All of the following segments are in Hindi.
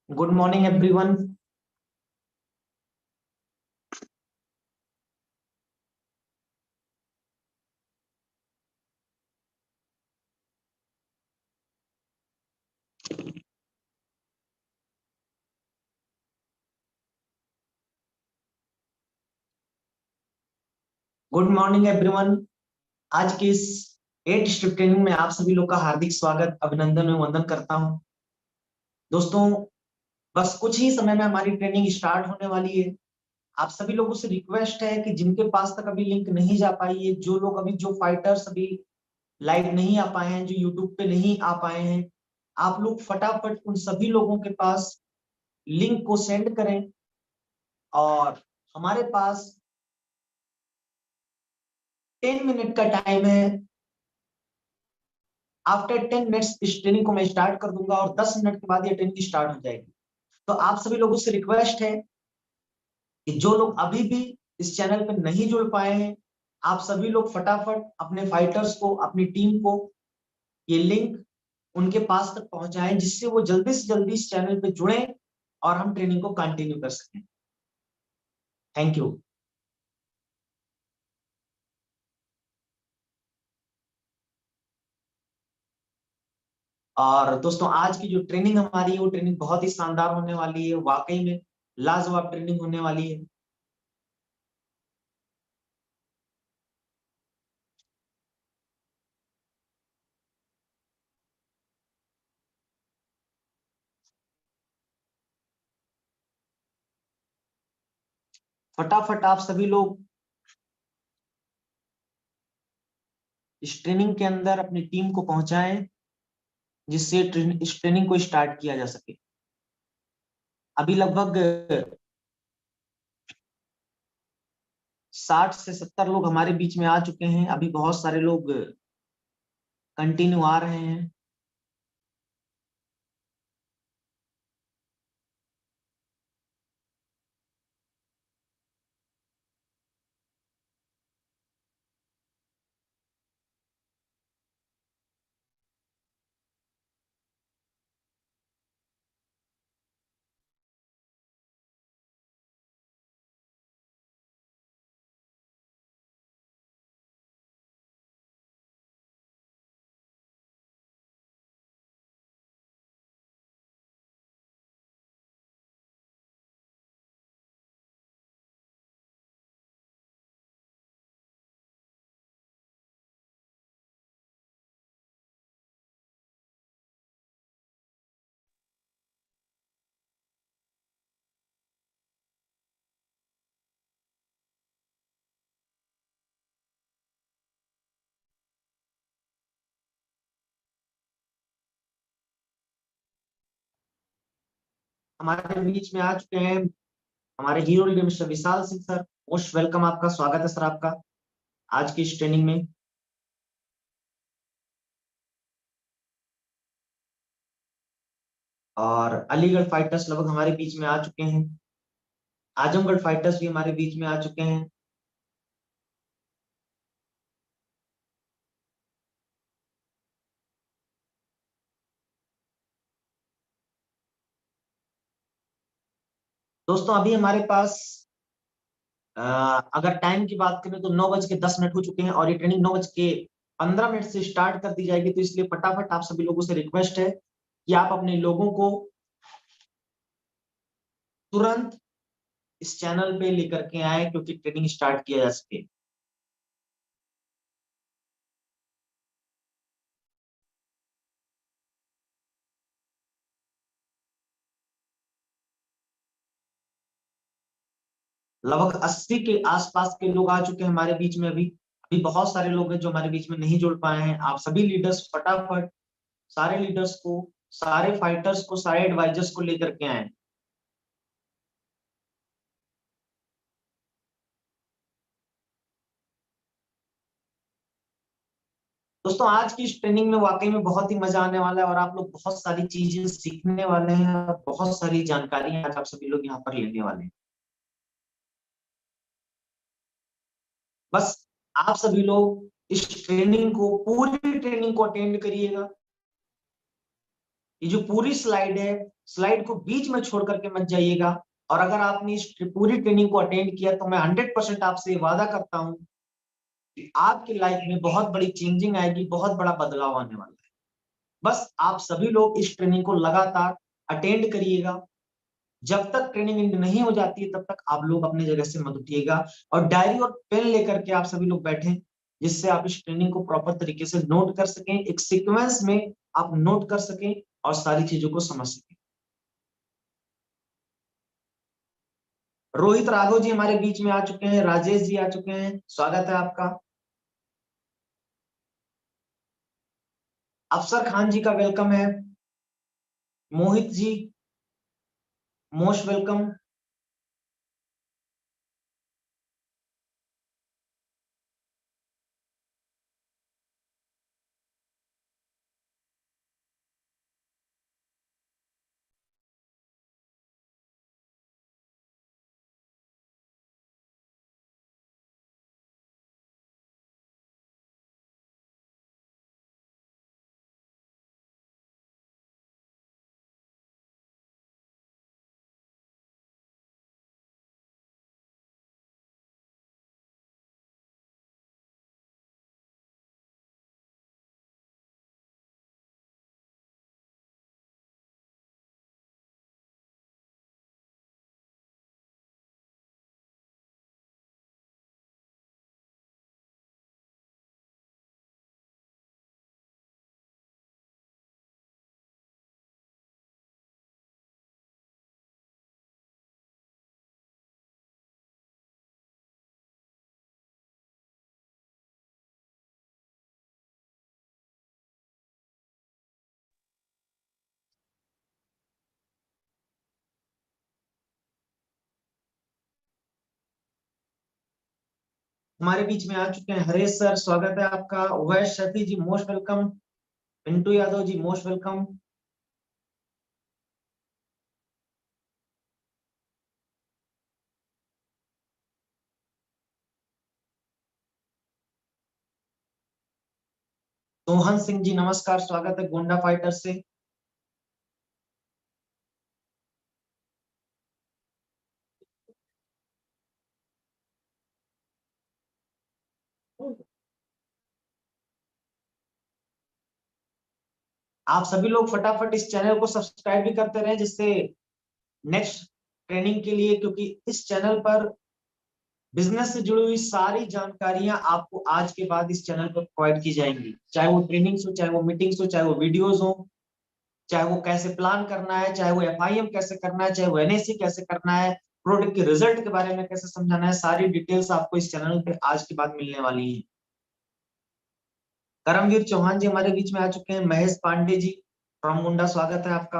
Good morning, everyone. Good morning everyone. आज की इस 8 स्टेप ट्रेनिंग में आप सभी लोग का हार्दिक स्वागत, अभिनंदन एवं वंदन करता हूं। दोस्तों, बस कुछ ही समय में हमारी ट्रेनिंग स्टार्ट होने वाली है। आप सभी लोगों से रिक्वेस्ट है कि जिनके पास तक अभी लिंक नहीं जा पाई है, जो लोग अभी जो फाइटर्स अभी लाइव नहीं आ पाए हैं, जो यूट्यूब पे नहीं आ पाए हैं, आप लोग फटाफट उन सभी लोगों के पास लिंक को सेंड करें। और हमारे पास 10 मिनट का टाइम है। आफ्टर 10 मिनट्स इस ट्रेनिंग को मैं स्टार्ट कर दूंगा और 10 मिनट के बाद ये ट्रेनिंग स्टार्ट हो जाएगी। तो आप सभी लोगों से रिक्वेस्ट है कि जो लोग अभी भी इस चैनल पर नहीं जुड़ पाए हैं, आप सभी लोग फटाफट अपने फाइटर्स को, अपनी टीम को ये लिंक उनके पास तक पहुंचाएं, जिससे वो जल्दी से जल्दी इस चैनल पे जुड़े और हम ट्रेनिंग को कंटिन्यू कर सकें। Thank you. और दोस्तों, आज की जो ट्रेनिंग हमारी है वो ट्रेनिंग बहुत ही शानदार होने वाली है, वाकई में लाजवाब ट्रेनिंग होने वाली है। फटाफट आप सभी लोग इस ट्रेनिंग के अंदर अपनी टीम को पहुंचाएं, जिससे इस ट्रेनिंग को स्टार्ट किया जा सके। अभी लगभग 60 से 70 लोग हमारे बीच में आ चुके हैं। अभी बहुत सारे लोग कंटिन्यू आ रहे हैं। हमारे बीच में आ चुके हैं हमारे hero leader mister Vishal Singh sir. Most welcome, आपका स्वागत है सर आपका आज की इस ट्रेनिंग में। और अलीगढ़ फाइटर्स लगभग हमारे बीच में आ चुके हैं। आजमगढ़ फाइटर्स भी हमारे बीच में आ चुके हैं। दोस्तों, अभी हमारे पास अगर टाइम की बात करें तो 9:10 हो चुके हैं और ये ट्रेनिंग 9:15 से स्टार्ट कर दी जाएगी। तो इसलिए फटाफट आप सभी लोगों से रिक्वेस्ट है कि आप अपने लोगों को तुरंत इस चैनल पे लेकर के आए, क्योंकि ट्रेनिंग स्टार्ट किया जा सके। लगभग 80 के आसपास के लोग आ चुके हैं हमारे बीच में। अभी अभी बहुत सारे लोग हैं जो हमारे बीच में नहीं जुड़ पाए हैं। आप सभी लीडर्स फटाफट सारे लीडर्स को, सारे फाइटर्स को, सारे एडवाइजर्स को लेकर के आए। दोस्तों, आज की इस ट्रेनिंग में वाकई में बहुत ही मजा आने वाला है और आप लोग बहुत सारी चीजें सीखने वाले हैं और बहुत सारी जानकारी आज आप सभी लोग यहाँ पर लेने वाले हैं। बस आप सभी लोग इस ट्रेनिंग को, पूरी ट्रेनिंग को अटेंड करिएगा। ये जो पूरी स्लाइड है स्लाइड को बीच में छोड़ करके मत जाइएगा। और अगर आपने इस पूरी ट्रेनिंग को अटेंड किया तो मैं 100% आपसे वादा करता हूं कि आपकी लाइफ में बहुत बड़ी चेंजिंग आएगी, बहुत बड़ा बदलाव आने वाला है। बस आप सभी लोग इस ट्रेनिंग को लगातार अटेंड करिएगा। जब तक ट्रेनिंग एंड नहीं हो जाती है तब तक आप लोग अपनी जगह से मत उठिएगा, और डायरी और पेन लेकर के आप सभी लोग बैठें, जिससे आप इस ट्रेनिंग को प्रॉपर तरीके से नोट कर सकें, एक सीक्वेंस में आप नोट कर सकें और सारी चीजों को समझ सकें। रोहित राघव जी हमारे बीच में आ चुके हैं, राजेश जी आ चुके हैं, स्वागत है आपका। अफसर खान जी का वेलकम है। Mohit ji most welcome. हमारे बीच में आ चुके हैं हरेश सर, स्वागत है आपका। उवैस शफी जी most welcome. Pintu Yadav ji most welcome. Sohan Singh ji नमस्कार, स्वागत है गोंडा फाइटर से। आप सभी लोग फटाफट इस चैनल को सब्सक्राइब भी करते रहे, जिससे नेक्स्ट ट्रेनिंग के लिए, क्योंकि इस चैनल पर बिजनेस से जुड़ी हुई सारी जानकारियां आपको आज के बाद इस चैनल पर प्रोवाइड की जाएंगी, चाहे वो ट्रेनिंग्स हो, चाहे वो मीटिंग्स हो, चाहे वो वीडियोस हो, चाहे वो कैसे प्लान करना है, चाहे वो एफआईएम कैसे करना है, चाहे वो एनएसी कैसे करना है, प्रोडक्ट के रिजल्ट के बारे में कैसे समझाना है, सारी डिटेल्स आपको इस चैनल पे आज के बाद मिलने वाली है। करमवीर चौहान जी हमारे बीच में आ चुके हैं। महेश पांडे जी फ्रॉम मुंडा, स्वागत है आपका।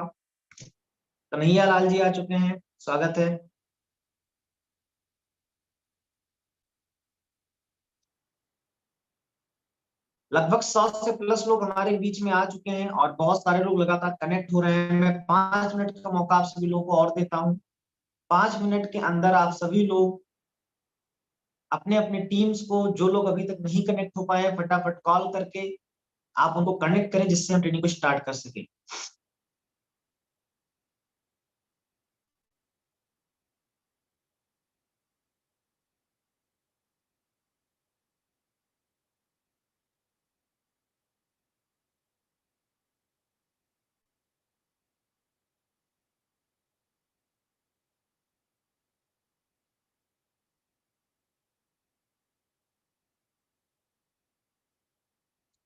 कन्हैया लाल जी आ चुके हैं, स्वागत है। लगभग 100 से प्लस लोग हमारे बीच में आ चुके हैं और बहुत सारे लोग लगातार कनेक्ट हो रहे हैं। मैं 5 मिनट का मौका आप सभी लोगों को और देता हूँ। 5 मिनट के अंदर आप सभी लोग अपने अपने टीम्स को, जो लोग अभी तक नहीं कनेक्ट हो पाए, फटाफट कॉल करके आप उनको कनेक्ट करें, जिससे हम ट्रेनिंग को स्टार्ट कर सके।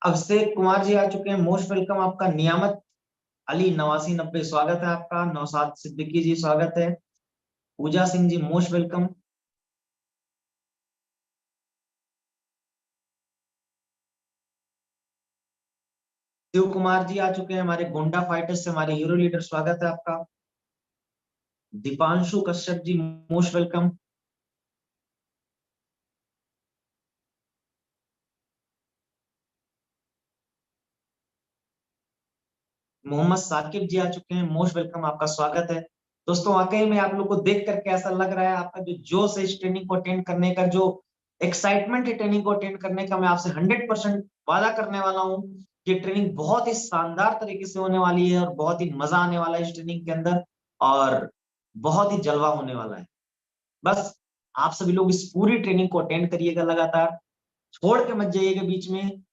अभिषेक कुमार जी आ चुके हैं, मोस्ट वेलकम आपका। नियामत अली 8990, स्वागत है आपका। नौसाद सिद्दीकी जी स्वागत है। पूजा सिंह जी मोस्ट वेलकम। शिव कुमार जी आ चुके हैं हमारे गोंडा फाइटर्स से, हमारे हीरो लीडर, स्वागत है आपका। Deepanshu Kashyap ji most welcome. मोहम्मद साकिब जी आ चुके हैं, मोस्ट वेलकम, आपका स्वागत है। दोस्तों वाकई में आप लोग को देख करके ऐसा लग रहा है, आपका जो जोश है इस ट्रेनिंग को अटेंड करने का, जो एक्साइटमेंट है ट्रेनिंग को अटेंड करने का, मैं आपसे 100% वादा करने वाला हूँ कि ट्रेनिंग बहुत ही शानदार तरीके से होने वाली है और बहुत ही मजा आने वाला है इस ट्रेनिंग के अंदर और बहुत ही जलवा होने वाला है। बस आप सभी लोग इस पूरी ट्रेनिंग को अटेंड करिएगा लगातार, छोड़ के मत जाइएगा बीच में।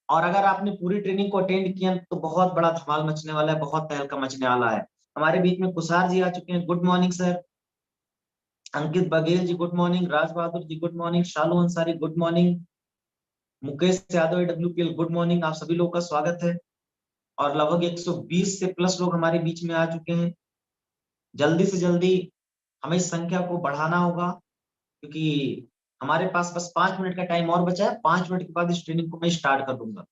और अगर आपने पूरी ट्रेनिंग को अटेंड किया तो बहुत बड़ा धमाल मचने वाला है, बहुत तहलका मचने वाला है। हमारे बीच में कुसार जी आ चुके हैं, good morning sir. Ankit Baghel ji good morning, Raj Bahadur ji good morning, Shalu Ansari good morning, Mukesh Yadav AWPL good morning. आप सभी लोगों का स्वागत है और लगभग 120 से प्लस लोग हमारे बीच में आ चुके हैं। जल्दी से जल्दी हमें इस संख्या को बढ़ाना होगा क्योंकि हमारे पास बस 5 मिनट का टाइम और बचा है। 5 मिनट के बाद इस ट्रेनिंग को मैं स्टार्ट कर दूंगा।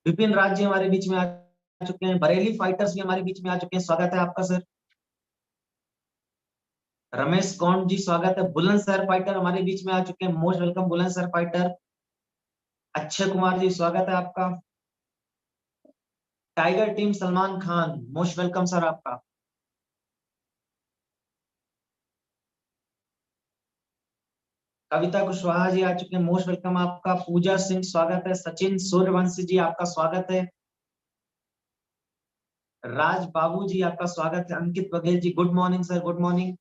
विपिन राज जी हमारे बीच में आ चुके हैं, बरेली फाइटर्स भी हमारे बीच में आ चुके हैं, स्वागत है आपका सर। रमेश कौंड जी स्वागत है। बुलंदशहर फाइटर हमारे बीच में आ चुके हैं, most welcome Bulandshahr fighter. Akshay Kumar ji स्वागत है आपका। Tiger team Salman Khan, most welcome sir आपका। कविता कुशवाहा जी आ चुके हैं, मोस्ट वेलकम आपका। पूजा सिंह स्वागत है। सचिन सूर्यवंशी जी आपका स्वागत है। राज बाबू जी आपका स्वागत है। Ankit Baghel ji good morning sir, good morning.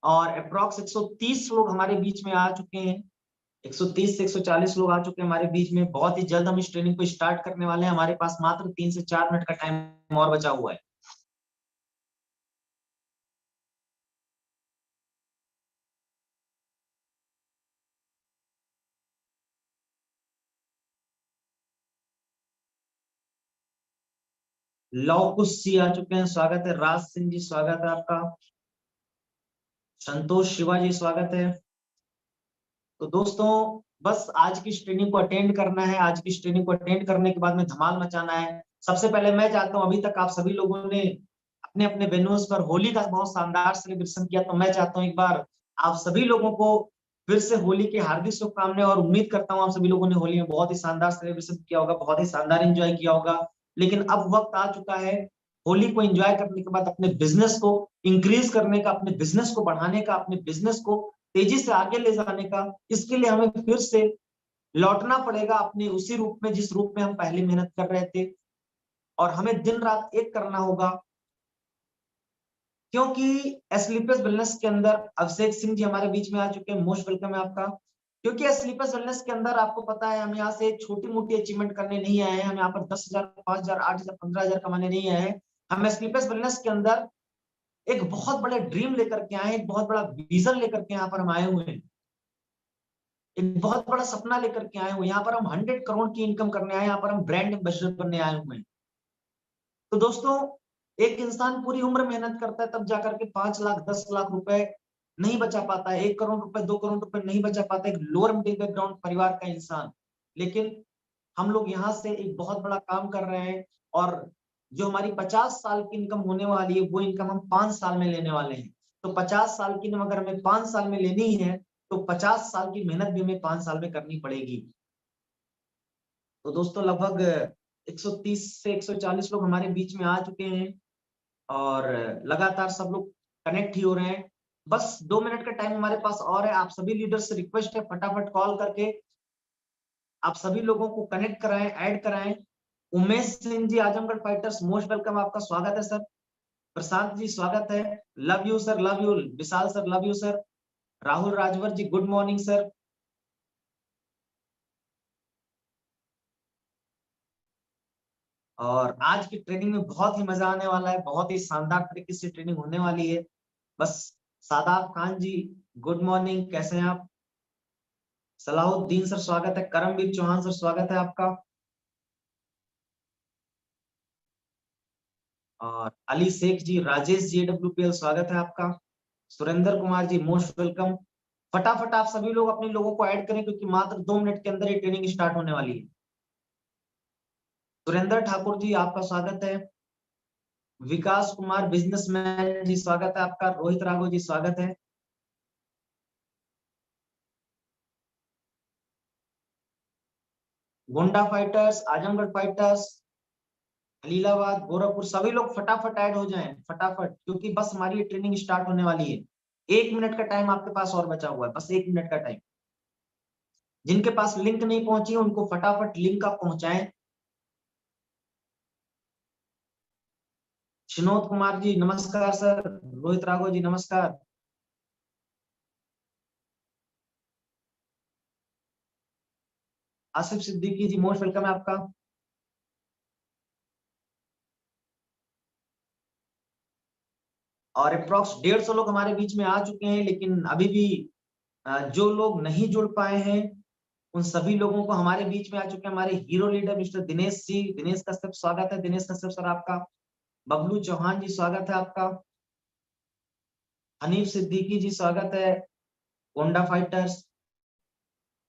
और अप्रोक्स 130 लोग हमारे बीच में आ चुके हैं। 130 से 140 लोग आ चुके हैं हमारे बीच में। बहुत ही जल्द हम इस ट्रेनिंग को स्टार्ट करने वाले हैं। हमारे पास मात्र 3 से 4 मिनट का टाइम और बचा हुआ है। लव कुश जी आ चुके हैं, स्वागत है। राज सिंह जी स्वागत है आपका। संतोष शिवा जी स्वागत है। तो दोस्तों बस आज की इस ट्रेनिंग को अटेंड करना है। आज की इस ट्रेनिंग को अटेंड करने के बाद में धमाल मचाना है। सबसे पहले मैं चाहता हूं, अभी तक आप सभी लोगों ने अपने अपने वेन्यूज पर होली का बहुत शानदार सेलिब्रेशन किया, तो मैं चाहता हूं एक बार आप सभी लोगों को फिर से होली की हार्दिक शुभकामनाएं और उम्मीद करता हूं आप सभी लोगों ने होली में बहुत ही शानदार सेलिब्रेशन किया होगा, बहुत ही शानदार एंजॉय किया होगा। लेकिन अब वक्त आ चुका है होली को एंजॉय करने के बाद अपने बिजनेस को इंक्रीज करने का, अपने बिजनेस को बढ़ाने का, अपने बिजनेस को तेजी से आगे ले जाने का। इसके लिए हमें फिर से लौटना पड़ेगा अपने उसी रूप में जिस रूप में हम पहले मेहनत कर रहे थे, और हमें दिन रात एक करना होगा। क्योंकि एस्लीपर्स वेलनेस के अंदर अभिषेक सिंह जी हमारे बीच में आ चुके हैं, मोस्ट वेलकम है आपका। क्योंकि एस्लीपर्स वेलनेस के अंदर आपको पता है हम यहाँ से छोटी मोटी अचीवमेंट करने नहीं आए हैं। हम यहाँ पर 10,000, 5,000, 8,000, 15,000 कमाने नहीं आए हैं। हम एस्लीपर्स वेलनेस के अंदर एक बहुत बड़े ड्रीम लेकर के आए हैं, एक बहुत बड़ा विजन लेकर के यहाँ पर हम आए हुए हैं, एक बहुत बड़ा सपना लेकर के आए हुए हैं। यहाँ पर हम 100 करोड़ की इनकम करने आए हैं, यहाँ पर हम ब्रांड एम्बेसडर बनने आए हुए हैं। तो दोस्तों एक इंसान पूरी उम्र मेहनत करता है तब जाकर के 5 लाख 10 लाख रुपए नहीं बचा पाता है, 1 करोड़ रुपए 2 करोड़ रुपए नहीं बचा पाता एक लोअर मिडिल बैकग्राउंड परिवार का इंसान। लेकिन हम लोग यहाँ से एक बहुत बड़ा काम कर रहे हैं और जो हमारी 50 साल की इनकम होने वाली है वो इनकम हम 5 साल में लेने वाले हैं। तो 50 साल की इनकम अगर हमें 5 साल में लेनी है तो 50 साल की मेहनत भी हमें 5 साल में करनी पड़ेगी। तो दोस्तों लगभग 130 से 140 लोग हमारे बीच में आ चुके हैं और लगातार सब लोग कनेक्ट ही हो रहे हैं। बस 2 मिनट का टाइम हमारे पास और है। आप सभी लीडर से रिक्वेस्ट है फटाफट कॉल करके आप सभी लोगों को कनेक्ट कराएं, ऐड कराएं। Umesh Singh ji Azamgarh fighters, most welcome, आपका स्वागत है सर। प्रशांत जी स्वागत है। Love you sir, love you. Vishal sir love you sir. Rahul Rajwar ji good morning sir. और आज की ट्रेनिंग में बहुत ही मजा आने वाला है, बहुत ही शानदार तरीके से ट्रेनिंग होने वाली है। बस सादाब खान जी गुड मॉर्निंग, कैसे हैं आप? सलाहुद्दीन सर स्वागत है। करमवीर चौहान सर स्वागत है आपका। और अली शेख जी, राजेश जी AWPL स्वागत है आपका। Surendra Kumar ji most welcome. फटाफट आप सभी लोग अपने लोगों को ऐड करें क्योंकि मात्र 2 मिनट के अंदर ये ट्रेनिंग स्टार्ट होने वाली है। सुरेंद्र ठाकुर जी आपका स्वागत है। विकास कुमार बिजनेसमैन जी स्वागत है आपका। रोहित राघव जी स्वागत है। गोंडा फाइटर्स, आजमगढ़ फाइटर्स, खलीलाबाद, गोरखपुर, सभी लोग फटाफट ऐड हो जाएं, फटाफट, क्योंकि बस हमारी ये ट्रेनिंग स्टार्ट होने वाली है। 1 मिनट का टाइम आपके पास और बचा हुआ है, बस 1 मिनट का टाइम। जिनके पास लिंक नहीं पहुंची उनको फटाफट लिंक आप पहुंचाएं। विनोद कुमार जी नमस्कार सर, रोहित राघव जी नमस्कार। आसिफ सिद्दीकी जी मोस्ट वेलकम है आपका। और अप्रोक्स 150 लोग हमारे बीच में आ चुके हैं, लेकिन अभी भी जो लोग नहीं जुड़ पाए हैं उन सभी लोगों को हमारे बीच में आ चुके हैं हमारे hero leader mister Dinesh ji. Dinesh Kashyap स्वागत है, दिनेश कश्यप सर आपका। बबलू चौहान जी स्वागत है आपका। हनीफ सिद्दीकी जी स्वागत है, Honda fighters.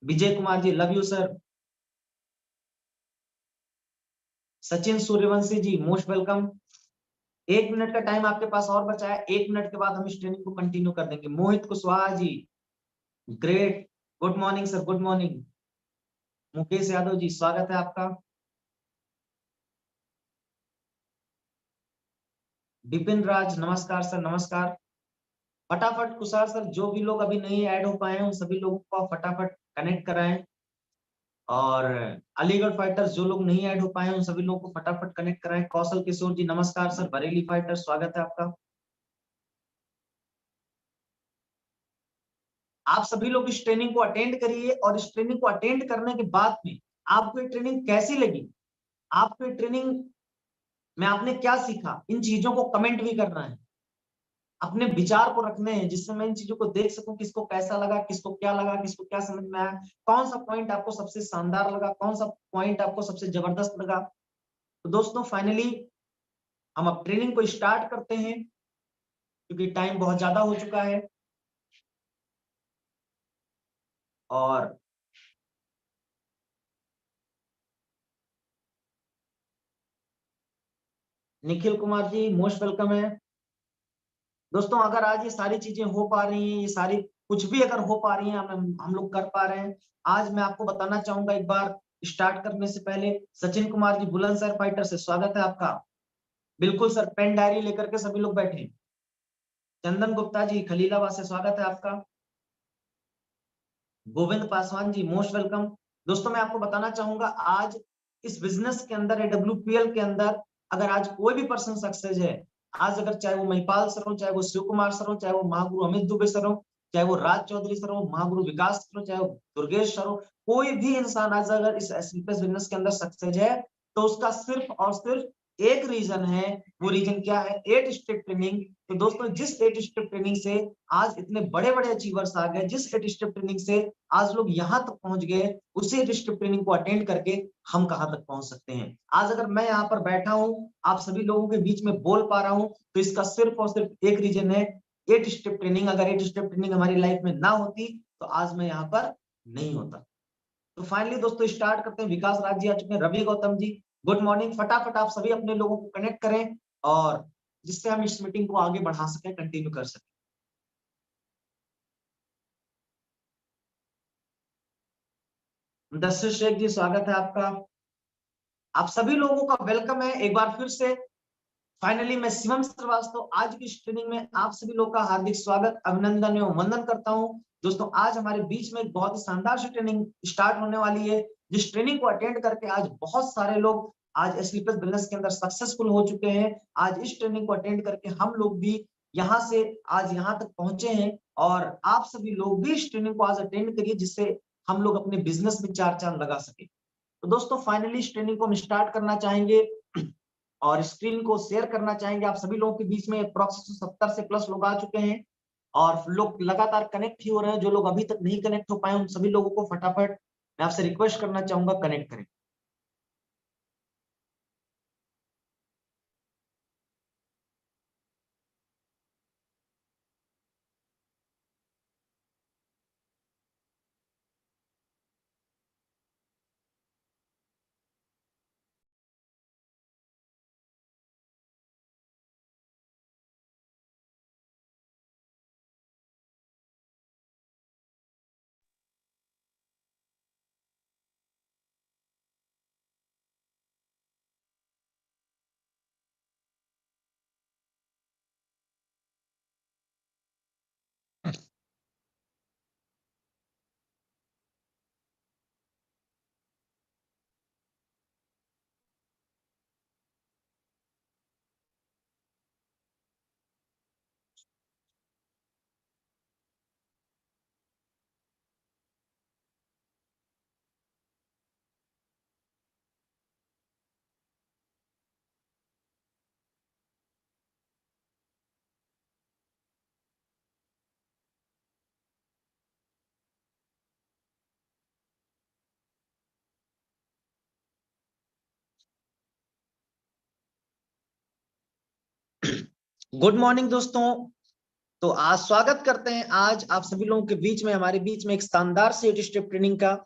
Vijay Kumar ji love you sir. Sachin Suryavanshi ji most welcome. 1 minute का टाइम आपके पास और बचा है, 1 मिनट के बाद हम इस ट्रेनिंग को कंटिन्यू कर देंगे। Mohit Kushwaha ji great, good morning sir, good morning. Mukesh Yadav ji स्वागत है आपका। विपिन राज नमस्कार सर, नमस्कार। फटाफट कुशाल सर, जो भी लोग अभी नहीं ऐड हो पाए हैं उन सभी लोगों को आप फटाफट कनेक्ट कराएं। और अलीगढ़ फाइटर्स जो लोग नहीं ऐड हो पाए हैं उन सभी लोगों को फटाफट कनेक्ट कराएं। कौशल किशोर जी नमस्कार सर, बरेली फाइटर्स स्वागत है आपका। आप सभी लोग इस ट्रेनिंग को अटेंड करिए, और इस ट्रेनिंग को अटेंड करने के बाद में आपको ये ट्रेनिंग कैसी लगी, आपको ये ट्रेनिंग में आपने क्या सीखा, इन चीजों को कमेंट भी करना है। अपने विचार को रखने हैं, जिससे मैं इन चीजों को देख सकूं, किसको कैसा लगा, किसको क्या लगा, किसको क्या समझ में आया, कौन सा पॉइंट आपको सबसे शानदार लगा, कौन सा पॉइंट आपको सबसे जबरदस्त लगा। तो दोस्तों फाइनली हम अब ट्रेनिंग को स्टार्ट करते हैं, क्योंकि टाइम बहुत ज्यादा हो चुका है। और निखिल कुमार जी मोस्ट वेलकम है। दोस्तों अगर आज ये सारी चीजें हो पा रही हैं, ये सारी कुछ भी अगर हो पा रही हैं, हम लोग कर पा रहे हैं, आज मैं आपको बताना चाहूंगा एक बार स्टार्ट करने से पहले। सचिन कुमार जी बुलंदशहर फाइटर से स्वागत है आपका। बिल्कुल सर, पेन डायरी लेकर के सभी लोग बैठे। चंदन गुप्ता जी खलीलाबाद से स्वागत है आपका। Govind Paswan ji most welcome. दोस्तों मैं आपको बताना चाहूंगा, आज इस बिजनेस के अंदर, AWPL के अंदर, अगर आज कोई भी पर्सन सक्सेस है, आज अगर चाहे वो महिपाल सर हो, चाहे वो शिव कुमार सर हो, चाहे वो महागुरु अमित दुबे सर हो, चाहे वो राज चौधरी सर हो, महागुरु विकास सर हो, चाहे वो दुर्गेश सर हो, कोई भी इंसान आज अगर इस एसलीपीएस बिजनेस के अंदर सक्सेस है, तो उसका सिर्फ और सिर्फ एक रीजन है। वो रीजन क्या है? 8 स्टेप ट्रेनिंग। तो दोस्तों जिस 8 स्टेप ट्रेनिंग से आज इतने बड़े बड़े अचीवर्स आ गए, जिस 8 स्टेप ट्रेनिंग से आज लोग यहाँ तक पहुंच गए, उसी 8 स्टेप ट्रेनिंग को अटेंड करके हम कहाँ तक पहुंच सकते हैं। आज अगर मैं यहाँ पर बैठा हूँ, आप सभी लोगों के बीच में बोल पा रहा हूँ, तो इसका सिर्फ और सिर्फ एक रीजन है, 8 स्टेप ट्रेनिंग। अगर 8 स्टेप ट्रेनिंग हमारी लाइफ में ना होती तो आज मैं यहाँ पर नहीं होता। तो फाइनली दोस्तों स्टार्ट करते हैं। विकास राज जी आ चुके हैं, रवि गौतम जी गुड मॉर्निंग। फटाफट आप सभी अपने लोगों को कनेक्ट करें, और जिससे हम इस मीटिंग को आगे बढ़ा सकें, कंटिन्यू कर सकें। दस्यु शेख जी स्वागत है आपका। आप सभी लोगों का वेलकम है एक बार फिर से। फाइनली मैं शिवम श्रीवास्तव आज की इस ट्रेनिंग में आप सभी लोग का हार्दिक स्वागत, अभिनंदन एवं वंदन करता हूं। दोस्तों आज हमारे बीच में एक बहुत ही शानदार सी ट्रेनिंग स्टार्ट होने वाली है, जिस ट्रेनिंग को अटेंड करके आज बहुत सारे लोग आज एसलीपीएस बिजनेस के अंदर सक्सेसफुल हो चुके हैं। आज इस ट्रेनिंग को अटेंड करके हम लोग भी यहाँ से आज यहाँ तक पहुंचे हैं, और आप सभी लोग भी इस ट्रेनिंग को आज अटेंड करिए, जिससे हम लोग अपने बिजनेस में चार चांद लगा सके। तो दोस्तों फाइनली इस ट्रेनिंग को हम स्टार्ट करना चाहेंगे, और स्क्रीन को शेयर करना चाहेंगे। आप सभी लोगों के बीच में अप्रोक्स 70 से प्लस लोग आ चुके हैं, और लोग लगातार कनेक्ट ही हो रहे हैं। जो लोग अभी तक नहीं कनेक्ट हो पाए उन सभी लोगों को फटाफट मैं आपसे रिक्वेस्ट करना चाहूंगा, कनेक्ट करें। गुड मॉर्निंग दोस्तों। तो आज स्वागत करते हैं आज आप सभी लोगों के बीच में, हमारे बीच में एक शानदार से 8 स्टेप ट्रेनिंग का।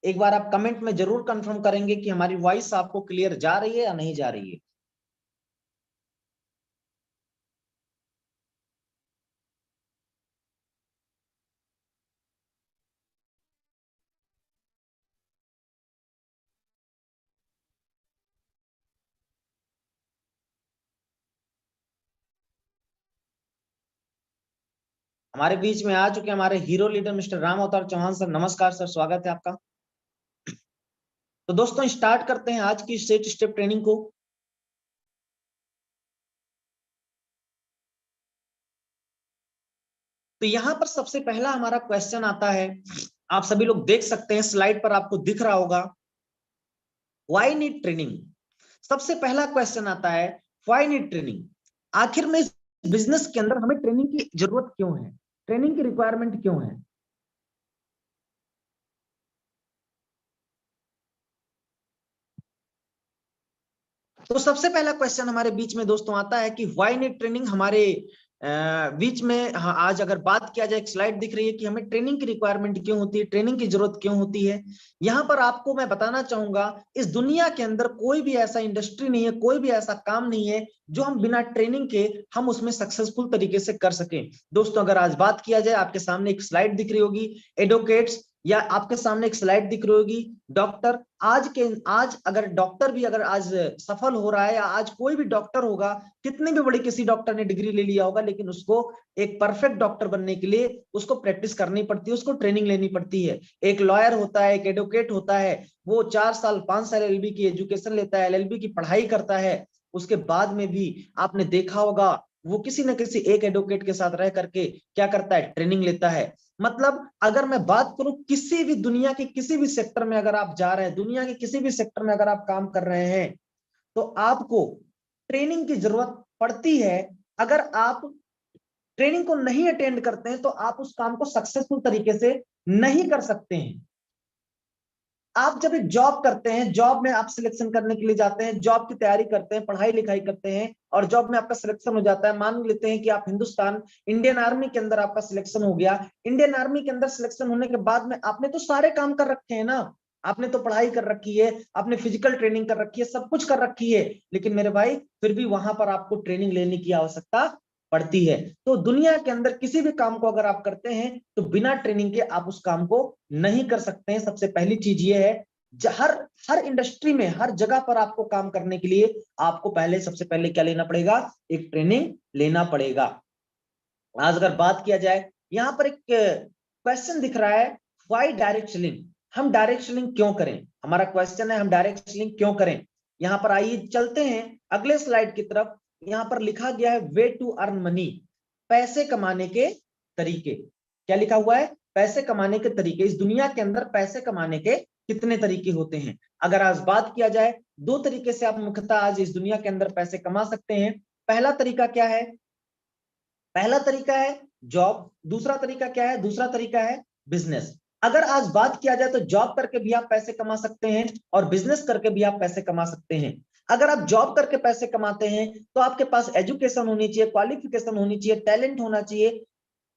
एक बार आप कमेंट में जरूर कंफर्म करेंगे कि हमारी वॉइस आपको क्लियर जा रही है या नहीं जा रही है। हमारे बीच में आ चुके हमारे हीरो लीडर मिस्टर राम अवतार चौहान सर। नमस्कार सर, स्वागत है आपका। तो दोस्तों स्टार्ट करते हैं आज की 8 स्टेप ट्रेनिंग को। तो यहाँ पर सबसे पहला हमारा क्वेश्चन आता है, आप सभी लोग देख सकते हैं स्लाइड पर, आपको दिख रहा होगा। Why need training? सबसे पहला क्वेश्चन आता है, व्हाई नीड ट्रेनिंग? आखिर में इस बिजनेस के अंदर हमें ट्रेनिंग की जरूरत क्यों है, ट्रेनिंग की रिक्वायरमेंट क्यों है? तो सबसे पहला क्वेश्चन हमारे बीच में दोस्तों आता है कि व्हाई नीड ट्रेनिंग। हमारे बीच में हाँ, आज अगर बात किया जाए, एक स्लाइड दिख रही है कि हमें ट्रेनिंग की रिक्वायरमेंट क्यों होती है, ट्रेनिंग की जरूरत क्यों होती है। यहाँ पर आपको मैं बताना चाहूंगा, इस दुनिया के अंदर कोई भी ऐसा इंडस्ट्री नहीं है, कोई भी ऐसा काम नहीं है जो हम बिना ट्रेनिंग के हम उसमें सक्सेसफुल तरीके से कर सकें। दोस्तों अगर आज बात किया जाए, आपके सामने एक स्लाइड दिख रही होगी एडवोकेट्स, या आपके सामने एक स्लाइड दिख रही होगी डॉक्टर। आज अगर डॉक्टर भी अगर आज सफल हो रहा है, या आज कोई भी डॉक्टर होगा, कितनी भी बड़ी किसी डॉक्टर ने डिग्री ले लिया होगा, लेकिन उसको एक परफेक्ट डॉक्टर बनने के लिए उसको प्रैक्टिस करनी पड़ती है, उसको ट्रेनिंग लेनी पड़ती है। एक लॉयर होता है, एक एडवोकेट होता है, वो 4 साल 5 साल एलएलबी की एजुकेशन लेता है, एलएलबी की पढ़ाई करता है। उसके बाद में भी आपने देखा होगा, वो किसी न किसी एक एडवोकेट के साथ रह करके क्या करता है, ट्रेनिंग लेता है। मतलब अगर मैं बात करूं, किसी भी दुनिया के किसी भी सेक्टर में अगर आप जा रहे हैं, दुनिया के किसी भी सेक्टर में अगर आप काम कर रहे हैं, तो आपको ट्रेनिंग की जरूरत पड़ती है। अगर आप ट्रेनिंग को नहीं अटेंड करते हैं, तो आप उस काम को सक्सेसफुल तरीके से नहीं कर सकते हैं। आप जब एक जॉब करते हैं, जॉब में आप सिलेक्शन करने के लिए जाते हैं, जॉब की तैयारी करते हैं, पढ़ाई लिखाई करते हैं, और जॉब में आपका सिलेक्शन हो जाता है। मान लेते हैं कि आप हिंदुस्तान इंडियन आर्मी के अंदर आपका सिलेक्शन हो गया। इंडियन आर्मी के अंदर सिलेक्शन होने के बाद में आपने तो सारे काम कर रखे हैं ना, आपने तो पढ़ाई कर रखी है, आपने फिजिकल ट्रेनिंग कर रखी है, सब कुछ कर रखी है, लेकिन मेरे भाई फिर भी वहां पर आपको ट्रेनिंग लेने की आवश्यकता पड़ती है। तो दुनिया के अंदर किसी भी काम को अगर आप करते हैं, तो बिना ट्रेनिंग के आप उस काम को नहीं कर सकते हैं। सबसे पहली चीज ये है, हर हर इंडस्ट्री में, हर जगह पर आपको काम करने के लिए आपको पहले सबसे पहले क्या लेना पड़ेगा, एक ट्रेनिंग लेना पड़ेगा। आज अगर बात किया जाए, यहां पर एक क्वेश्चन दिख रहा है, व्हाई डायरेक्ट सेलिंग? हम डायरेक्ट सेलिंग क्यों करें? हमारा क्वेश्चन है, हम डायरेक्ट सेलिंग क्यों करें। यहां पर आइए चलते हैं अगले स्लाइड की तरफ। यहां पर लिखा गया है, वे टू अर्न मनी, पैसे कमाने के तरीके। क्या लिखा हुआ है? पैसे कमाने के तरीके। इस दुनिया के अंदर पैसे कमाने के कितने तरीके होते हैं? अगर आज बात किया जाए, दो तरीके से आप मुख्यतः आज इस दुनिया के अंदर पैसे कमा सकते हैं। पहला तरीका क्या है? पहला तरीका है जॉब। दूसरा तरीका क्या है? दूसरा तरीका है बिजनेस। अगर आज बात किया जाए, तो जॉब करके भी आप पैसे कमा सकते हैं, और बिजनेस करके भी आप पैसे कमा सकते हैं। अगर आप जॉब करके पैसे कमाते हैं, तो आपके पास एजुकेशन होनी चाहिए, क्वालिफिकेशन होनी चाहिए, टैलेंट होना चाहिए।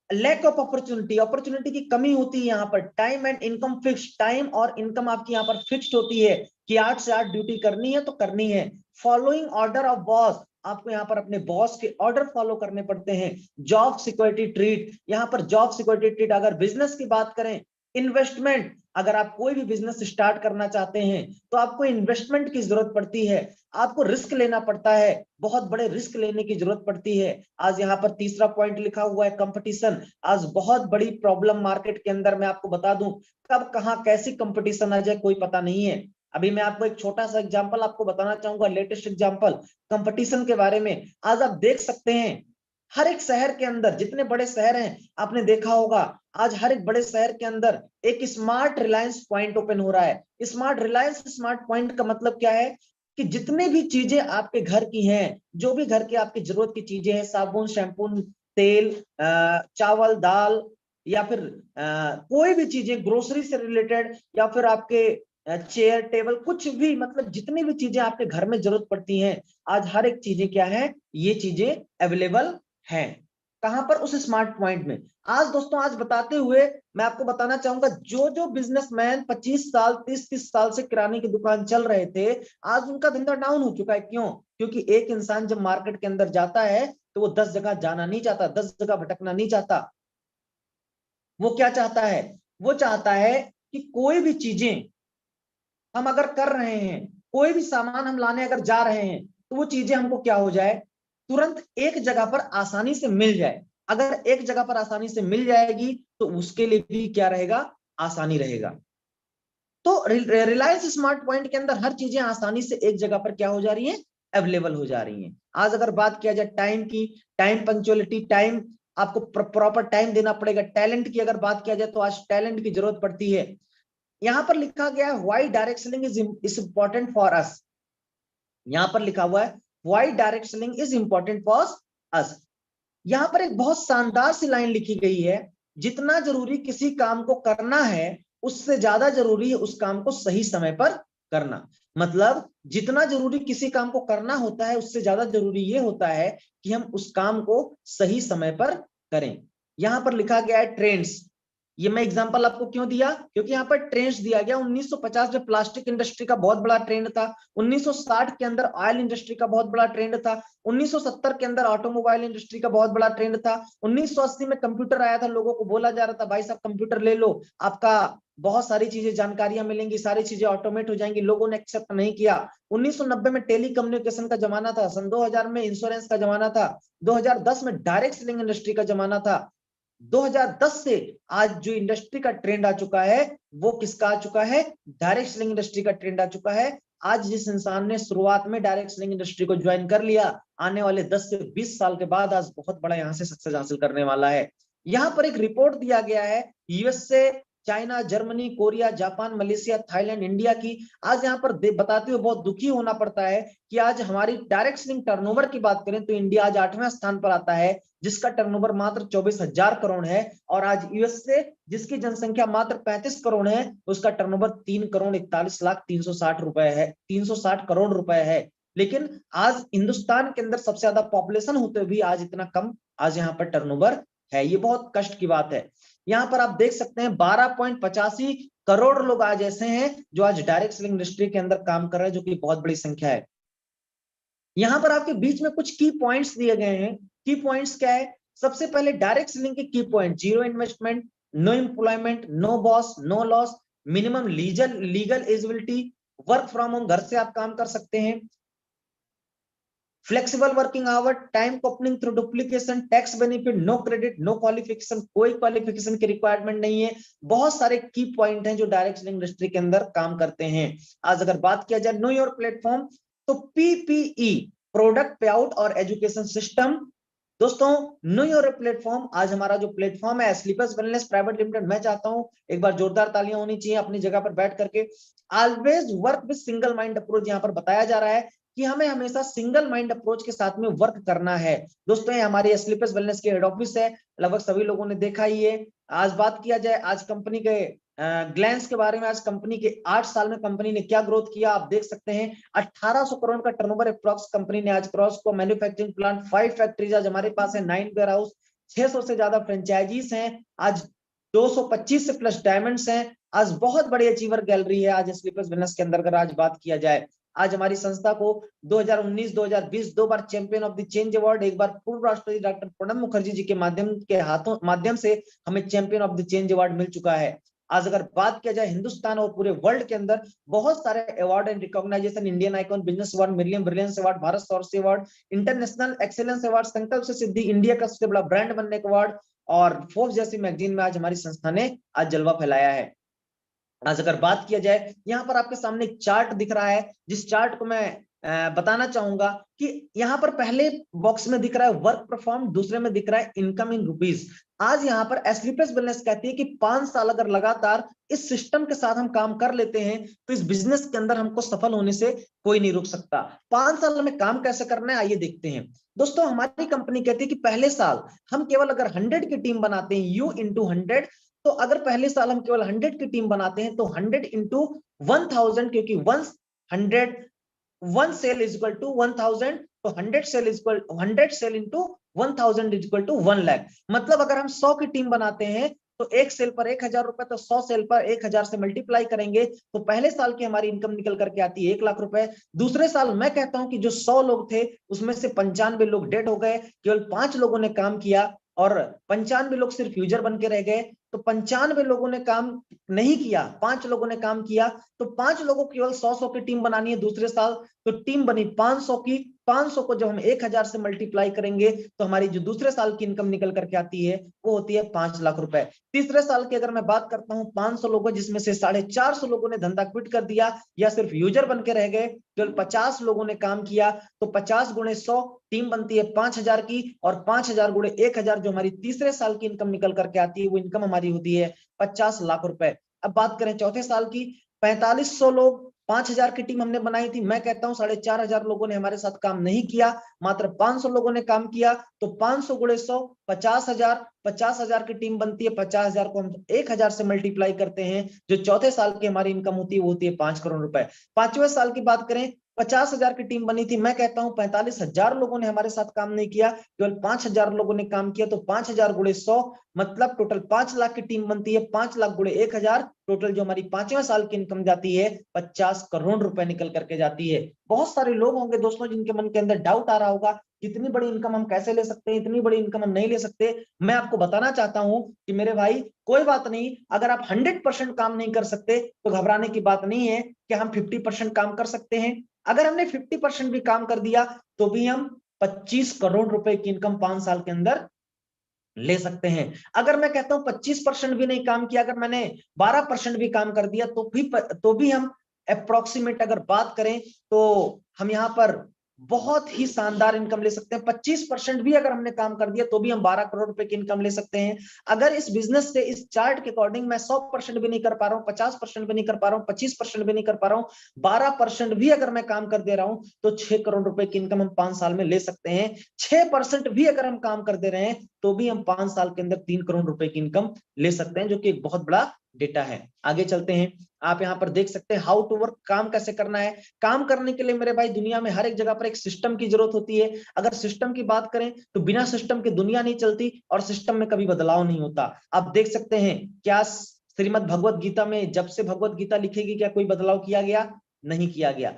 लैक ऑफ अपॉर्चुनिटी, अपॉर्चुनिटी की कमी होती है यहाँ पर। Time and income fix, time और इनकम आपकी यहाँ पर फिक्स्ड होती है कि 8 से 8 ड्यूटी करनी है तो करनी है। फॉलोइंग ऑर्डर ऑफ बॉस, आपको यहाँ पर अपने बॉस के ऑर्डर फॉलो करने पड़ते हैं। जॉब सिक्योरिटी ट्रीट, यहाँ पर जॉब सिक्योरिटी ट्रीट। अगर बिजनेस की बात करें, इन्वेस्टमेंट, अगर आप कोई भी बिजनेस स्टार्ट करना चाहते हैं, तो आपको इन्वेस्टमेंट की जरूरत पड़ती है, आपको रिस्क लेना पड़ता है, बहुत बड़े रिस्क लेने की जरूरत पड़ती है। आज यहाँ पर तीसरा पॉइंट लिखा हुआ है, कंपटीशन। आज बहुत बड़ी प्रॉब्लम मार्केट के अंदर, मैं आपको बता दूं, कब कहाँ कैसी कंपटीशन आ जाए कोई पता नहीं है। अभी मैं आपको एक छोटा सा एग्जांपल आपको बताना चाहूंगा, लेटेस्ट एग्जांपल कंपटीशन के बारे में। आज आप देख सकते हैं, हर एक शहर के अंदर, जितने बड़े शहर हैं, आपने देखा होगा, आज हर एक बड़े शहर के अंदर एक स्मार्ट रिलायंस पॉइंट ओपन हो रहा है। स्मार्ट रिलायंस स्मार्ट पॉइंट का मतलब क्या है, कि जितने भी चीजें आपके घर की हैं, जो भी घर की आपकी जरूरत की चीजें हैं, साबुन, शैम्पू, तेल, चावल, दाल, या फिर कोई भी चीजें ग्रोसरी से रिलेटेड, या फिर आपके चेयर टेबल कुछ भी, मतलब जितनी भी चीजें आपके घर में जरूरत पड़ती हैं, आज हर एक चीजें क्या है, ये चीजें अवेलेबल हैं। कहां पर? उस स्मार्ट पॉइंट में। आज दोस्तों, आज बताते हुए मैं आपको बताना चाहूंगा, जो जो बिजनेसमैन 25 साल 30 साल से किराने की दुकान चल रहे थे, आज उनका धंधा डाउन हो चुका है। क्यों? क्योंकि एक इंसान जब मार्केट के अंदर जाता है तो वो 10 जगह जाना नहीं चाहता, 10 जगह भटकना नहीं चाहता। वो क्या चाहता है? वो चाहता है कि कोई भी चीजें हम अगर कर रहे हैं, कोई भी सामान हम लाने अगर जा रहे हैं, तो वो चीजें हमको क्या हो जाए, तुरंत एक जगह पर आसानी से मिल जाए। अगर एक जगह पर आसानी से मिल जाएगी तो उसके लिए भी क्या रहेगा, आसानी रहेगा। तो रिलायंस स्मार्ट पॉइंट के अंदर हर चीजें आसानी से एक जगह पर क्या हो जा रही है, अवेलेबल हो जा रही हैं। आज अगर बात किया जाए टाइम की, टाइम पंक्चुअलिटी, टाइम आपको प्रॉपर टाइम देना पड़ेगा। टैलेंट की अगर बात किया जाए तो आज टैलेंट की जरूरत पड़ती है। यहां पर लिखा गया है why direct selling is important for us. यहां पर लिखा हुआ है why direct selling is important for us. यहां पर एक बहुत शानदार सी लाइन लिखी गई है, जितना जरूरी किसी काम को करना है, उससे ज्यादा जरूरी है उस काम को सही समय पर करना। मतलब जितना जरूरी किसी काम को करना होता है, उससे ज्यादा जरूरी यह होता है कि हम उस काम को सही समय पर करें। यहां पर लिखा गया है ट्रेंड्स। ये मैं एग्जांपल आपको क्यों दिया, क्योंकि यहाँ पर ट्रेंड्स दिया गया। 1950 में प्लास्टिक इंडस्ट्री का बहुत बड़ा ट्रेंड था। 1960 के अंदर ऑयल इंडस्ट्री का बहुत बड़ा ट्रेंड था। 1970 के अंदर ऑटोमोबाइल इंडस्ट्री का बहुत बड़ा ट्रेंड था। 1980 में कंप्यूटर आया था, लोगों को बोला जा रहा था भाई साहब कंप्यूटर ले लो, आपका बहुत सारी चीजें जानकारियां मिलेंगी, सारी चीजें ऑटोमेट हो जाएंगी। लोगों ने एक्सेप्ट नहीं किया। 1990 में टेली कम्युनिकेशन का जमाना था। सन 2000 में इंश्योरेंस का जमाना था। 2010 में डायरेक्ट सेलिंग इंडस्ट्री का जमाना था। 2010 से आज जो इंडस्ट्री का ट्रेंड आ चुका है, वो किसका आ चुका है, डायरेक्ट सेलिंग इंडस्ट्री का ट्रेंड आ चुका है। आज जिस इंसान ने शुरुआत में डायरेक्ट सेलिंग इंडस्ट्री को ज्वाइन कर लिया, आने वाले 10 से 20 साल के बाद आज बहुत बड़ा यहां से सक्सेस हासिल करने वाला है। यहां पर एक रिपोर्ट दिया गया है USA, China, Germany, Korea, Japan, Malaysia, Thailand, India की। आज यहाँ पर बताते हुए बहुत दुखी होना पड़ता है कि आज हमारी डायरेक्ट सेलिंग टर्नओवर की बात करें तो इंडिया आज 8वें स्थान पर आता है, जिसका टर्नओवर मात्र 24,000 करोड़ है। और आज यूएसए, जिसकी जनसंख्या मात्र 35 करोड़ है, उसका टर्नओवर 3,41,03,60 रुपए है, 360 करोड़ रुपए है। लेकिन आज हिंदुस्तान के अंदर सबसे ज्यादा पॉपुलेशन होते हुए भी आज इतना कम आज यहाँ पर टर्नओवर है। ये बहुत कष्ट की बात है। यहाँ पर आप देख सकते हैं 12.85 करोड़ लोग आज ऐसे हैं जो आज डायरेक्ट सेलिंग इंडस्ट्री के अंदर काम कर रहे हैं, जो कि बहुत बड़ी संख्या है। यहां पर आपके बीच में कुछ की पॉइंट्स दिए गए हैं। की पॉइंट्स क्या है? सबसे पहले डायरेक्ट सेलिंग के key point: zero investment, no employment, no boss, no loss, minimum legal eligibility, work from home, घर से आप काम कर सकते हैं, flexible working hour, time opening through duplication, tax benefit, no credit, no qualification, कोई क्वालिफिकेशन की रिक्वायरमेंट नहीं है। बहुत सारे की पॉइंट हैं जो डायरेक्ट सेलिंग इंडस्ट्री के अंदर काम करते हैं। आज अगर बात किया जाए नो योर प्लेटफॉर्म, तो पीपीई, प्रोडक्ट पे आउट और एजुकेशन सिस्टम। दोस्तों, नो योर प्लेटफॉर्म, आज हमारा जो प्लेटफॉर्म है स्लीपर्स वेलनेस प्राइवेट लिमिटेड, मैं चाहता हूं एक बार जोरदार तालियां होनी चाहिए अपनी जगह पर बैठ करके। Always work with single mind approach, यहां पर बताया जा रहा है कि हमें हमेशा सिंगल माइंड अप्रोच के साथ में वर्क करना है। दोस्तों, ये हमारी स्लीपर्स वेलनेस के हेड ऑफिस है, लगभग सभी लोगों ने देखा ही है। आज बात किया जाए आज कंपनी के ग्लैंस के बारे में, आज कंपनी के 8 साल में कंपनी ने क्या ग्रोथ किया आप देख सकते हैं। 1800 करोड़ का टर्नओवर अप्रॉक्स कंपनी ने आज क्रॉस को। मैन्युफैक्चरिंग प्लांट 5 फैक्ट्रीज आज हमारे पास है, 9 वेयर हाउस, 600 से ज्यादा फ्रेंचाइजीज हैं, आज 225 से प्लस डायमंड्स हैं। आज बहुत बड़ी अचीवर गैलरी है आज स्लीपर्स वेलनेस के अंदर। अगर आज बात किया जाए, आज हमारी संस्था को 2019-2020 दो बार champion of the change award, एक बार पूर्व राष्ट्रपति डॉक्टर प्रणब मुखर्जी जी के माध्यम से हमें champion of the change award मिल चुका है। आज अगर बात किया जाए हिंदुस्तान और पूरे वर्ल्ड के अंदर बहुत सारे award and recognition: Indian icon business award, million brilliance award, Bharat source award, international excellence award, संकल्प से सिद्धि, इंडिया का सबसे बड़ा ब्रांड बनने का अवार्ड, और फोर्ब्स जैसी मैगजीन में आज हमारी संस्था ने आज जलवा फैलाया है। आज अगर बात किया जाए, यहाँ पर आपके सामने एक चार्ट दिख रहा है, जिस चार्ट को मैं बताना चाहूंगा कि यहाँ पर पहले बॉक्स में दिख रहा है वर्क परफॉर्म, दूसरे में दिख रहा है इनकम इन रुपीज। आज यहाँ पर स्लीपर्स वेलनेस कहती है कि 5 साल अगर लगातार इस सिस्टम के साथ हम काम कर लेते हैं तो इस बिजनेस के अंदर हमको सफल होने से कोई नहीं रोक सकता। 5 साल में काम कैसे करना है आइए देखते हैं। दोस्तों, हमारी कंपनी कहती है कि पहले साल हम केवल अगर 100 की टीम बनाते हैं, यू इंटू 100, तो अगर पहले साल हम केवल 100 की टीम बनाते हैं तो 100 इंटू 1000, क्योंकि 1 सेल इज इक्वल टू 1000, तो 100 sale is equal 100 sale into 1000 is equal to 1 lakh. मतलब अगर हम 100 की टीम बनाते हैं तो एक सेल पर 1000 रुपए, तो 100 सेल पर 1000 से मल्टीप्लाई करेंगे तो पहले साल की हमारी इनकम निकल करके आती है 1 लाख रुपए। दूसरे साल मैं कहता हूं कि जो 100 लोग थे उसमें से 95 लोग डेड हो गए, केवल 5 लोगों ने काम किया और 95 लोग सिर्फ यूजर बन के रह गए। तो 95 लोगों ने काम नहीं किया, 5 लोगों ने काम किया, तो 5 लोगों को केवल 100 की टीम बनानी है दूसरे साल, तो टीम बनी 500 की। 500 को जब हम 1000 से मल्टीप्लाई करेंगे तो हमारी जो दूसरे साल की इनकम निकल करके आती है वो होती है 5 लाख रुपए। तीसरे साल की अगर मैं बात करता हूं, 500 लोगों जिसमें से 450 लोगों ने धंधा क्विट कर दिया या सिर्फ यूजर बन के रह गए, केवल 50 लोगों ने काम किया, तो 50 गुणे 100 टीम बनती है 5000 की, और 5000 गुणे 1000 जो हमारी तीसरे साल की इनकम निकल करके आती है वो इनकम हमारी होती है 50 लाख रुपए। अब बात करें चौथे साल की, 4500 लोग, 5000 की टीम हमने बनाई थी, मैं कहता हूं 4500 लोगों ने हमारे साथ काम नहीं किया, मात्र 500 लोगों ने काम किया, तो 500 गुणे 100 50,000, 50,000 की टीम बनती है, 50,000 को हम 1000 से मल्टीप्लाई करते हैं, जो चौथे साल की हमारी इनकम होती है वो होती है 5 करोड़ रुपए। पांचवें साल की बात करें, 50,000 की टीम बनी थी, मैं कहता हूं 45,000 लोगों ने हमारे साथ काम नहीं किया, केवल 5,000 लोगों ने काम किया, तो 5,000 गुणे 100 मतलब टोटल 5 लाख की टीम बनती है, 5 लाख गुणे 1000, टोटल जो हमारी पांचवें साल की इनकम जाती है 50 करोड़ रुपए निकल करके जाती है। बहुत सारे लोग होंगे दोस्तों जिनके मन के अंदर डाउट आ रहा होगा, इतनी बड़ी इनकम हम कैसे ले सकते हैं, इतनी बड़ी इनकम हम नहीं ले सकते। मैं आपको बताना चाहता हूं कि मेरे भाई कोई बात नहीं, अगर आप 100% काम नहीं कर सकते तो घबराने की बात नहीं है कि हम 50% काम कर सकते हैं। अगर हमने 50% भी काम कर दिया तो भी हम 25 करोड़ रुपए की इनकम 5 साल के अंदर ले सकते हैं। अगर मैं कहता हूं 25% भी नहीं काम किया, अगर मैंने 12% भी काम कर दिया तो भी हम अप्रोक्सीमेट अगर बात करें तो हम यहां पर बहुत ही शानदार इनकम ले सकते हैं। 25% भी अगर हमने काम कर दिया तो भी हम 12 करोड़ रुपए की इनकम ले सकते हैं। अगर इस बिजनेस से, इस चार्ट के अकॉर्डिंग मैं 100% भी नहीं कर पा रहा हूं, 50% भी नहीं कर पा रहा हूं, 25% भी नहीं कर पा रहा हूं, 12% भी अगर मैं काम कर दे रहा हूं तो 6 करोड़ रुपए की इनकम हम 5 साल में ले सकते हैं। 6% भी अगर हम काम कर दे रहे हैं तो भी हम 5 साल के अंदर 3 करोड़ रुपए की इनकम ले सकते हैं, जो कि एक बहुत बड़ा डेटा है। आगे चलते हैं, आप यहां पर देख सकते हैं हाउ टू वर्क, काम कैसे करना है। काम करने के लिए मेरे भाई दुनिया में हर एक जगह पर एक सिस्टम की जरूरत होती है। अगर सिस्टम की बात करें तो बिना सिस्टम के दुनिया नहीं चलती और सिस्टम में कभी बदलाव नहीं होता। आप देख सकते हैं, क्या श्रीमद् भगवत गीता में जब से भगवत गीता लिखेगी क्या कोई बदलाव किया गया? नहीं किया गया।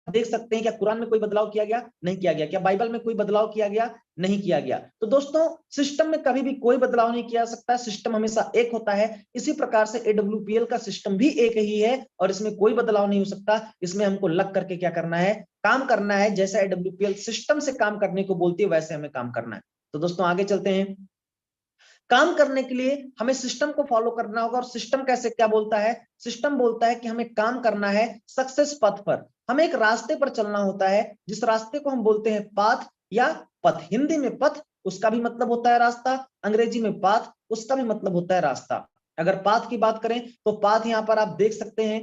देख सकते हैं क्या कुरान में कोई बदलाव किया गया? नहीं किया गया। क्या बाइबल में कोई बदलाव किया गया? नहीं किया गया। तो दोस्तों सिस्टम में कभी भी कोई बदलाव नहीं किया सकता, सिस्टम हमेशा एक होता है। इसी प्रकार से एडब्ल्यूपीएल का सिस्टम भी एक ही है और इसमें कोई बदलाव नहीं हो सकता। इसमें हमको लग करके क्या करना है? काम करना है। जैसा एडब्ल्यूपीएल सिस्टम से काम करने को बोलती है वैसे हमें काम करना है। तो दोस्तों आगे चलते हैं। काम करने के लिए हमें सिस्टम को फॉलो करना होगा, और सिस्टम कैसे क्या बोलता है? सिस्टम बोलता है कि हमें काम करना है सक्सेस पथ पर। हमें एक रास्ते पर चलना होता है, जिस रास्ते को हम बोलते हैं पाथ या पथ। हिंदी में पथ उसका भी मतलब होता है रास्ता, अंग्रेजी में पाथ उसका भी मतलब होता है रास्ता। अगर पाथ की बात करें तो पाथ यहां पर आप देख सकते हैं,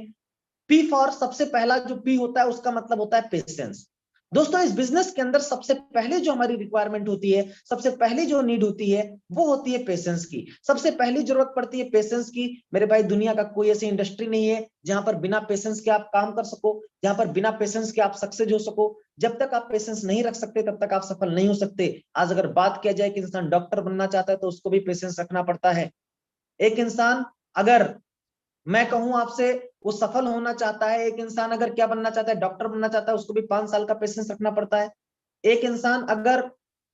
पी फॉर, सबसे पहला जो पी होता है उसका मतलब होता है पेशेंस। दोस्तों इस बिजनेस के अंदर सबसे पहले जो हमारी रिक्वायरमेंट होती है, सबसे पहली जो नीड होती है वो होती है पेशेंस की। सबसे पहली जरूरत पड़ती है पेशेंस की। मेरे भाई दुनिया का कोई ऐसी इंडस्ट्री नहीं है जहां पर बिना पेशेंस के आप काम कर सको, जहां पर बिना पेशेंस के आप सक्सेस हो सको। जब तक आप पेशेंस नहीं रख सकते तब तक आप सफल नहीं हो सकते। आज अगर बात किया जाए कि इंसान डॉक्टर बनना चाहता है तो उसको भी पेशेंस रखना पड़ता है। एक इंसान अगर, मैं कहूं आपसे, वो सफल होना चाहता है, एक इंसान अगर क्या बनना चाहता है, डॉक्टर बनना चाहता है, उसको भी 5 साल का पेशेंस रखना पड़ता है। एक इंसान अगर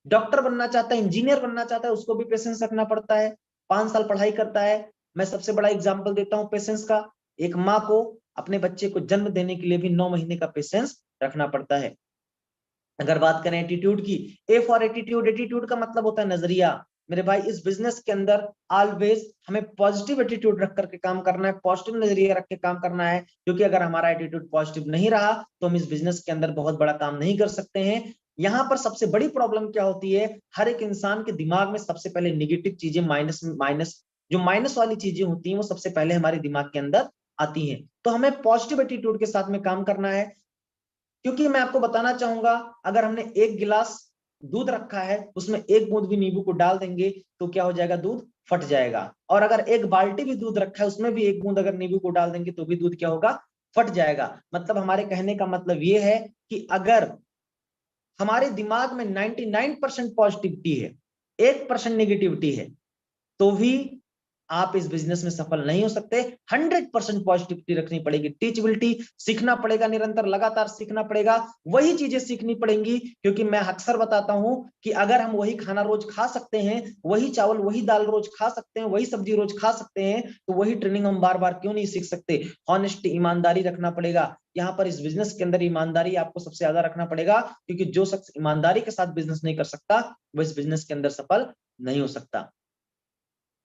डॉक्टर बनना चाहता है, इंजीनियर बनना चाहता है, उसको भी पेशेंस रखना पड़ता है, 5 साल पढ़ाई करता है। मैं सबसे बड़ा एग्जाम्पल देता हूं पेशेंस का। एक माँ को अपने बच्चे को जन्म देने के लिए भी 9 महीने का पेशेंस रखना पड़ता है। अगर बात करें एटीट्यूड की, ए फॉर एटीट्यूड, एटीट्यूड का मतलब होता है नजरिया। मेरे भाई इस बिजनेस के अंदर ऑलवेज हमें पॉजिटिव एटीट्यूड रख करके काम करना है, पॉजिटिव नजरिया रख के काम करना है, क्योंकि अगर हमारा एटीट्यूड पॉजिटिव नहीं रहा तो हम इस बिजनेस के अंदर बहुत बड़ा काम नहीं कर सकते हैं। यहाँ पर सबसे बड़ी प्रॉब्लम क्या होती है, हर एक इंसान के दिमाग में सबसे पहले निगेटिव चीजें, माइनस माइनस जो माइनस वाली चीजें होती हैं वो सबसे पहले हमारे दिमाग के अंदर आती हैं। तो हमें पॉजिटिव एटीट्यूड के साथ में काम करना है। क्योंकि मैं आपको बताना चाहूंगा, अगर हमने एक गिलास दूध रखा है, उसमें एक बूंद भी नींबू को डाल देंगे तो क्या हो जाएगा, दूध फट जाएगा। और अगर एक बाल्टी भी दूध रखा है, उसमें भी एक बूंद अगर नींबू को डाल देंगे तो भी दूध क्या होगा, फट जाएगा। मतलब हमारे कहने का मतलब ये है कि अगर हमारे दिमाग में 99% पॉजिटिविटी है, 1% नेगेटिविटी है, तो भी आप इस बिजनेस में सफल नहीं हो सकते। 100% पॉजिटिविटी रखनी पड़ेगी, टीचबिलिटी, सीखना पड़ेगा, निरंतर लगातार सीखना पड़ेगा, वही चीजें सीखनी पड़ेंगी। क्योंकि मैं अक्सर बताता हूं कि अगर हम वही खाना रोज खा सकते हैं, वही चावल वही दाल रोज खा सकते हैं, वही सब्जी रोज खा सकते हैं, तो वही ट्रेनिंग हम बार बार क्यों नहीं सीख सकते। ऑनेस्टी, ईमानदारी रखना पड़ेगा। यहाँ पर इस बिजनेस के अंदर ईमानदारी आपको सबसे ज्यादा रखना पड़ेगा, क्योंकि जो शख्स ईमानदारी के साथ बिजनेस नहीं कर सकता, वो इस बिजनेस के अंदर सफल नहीं हो सकता।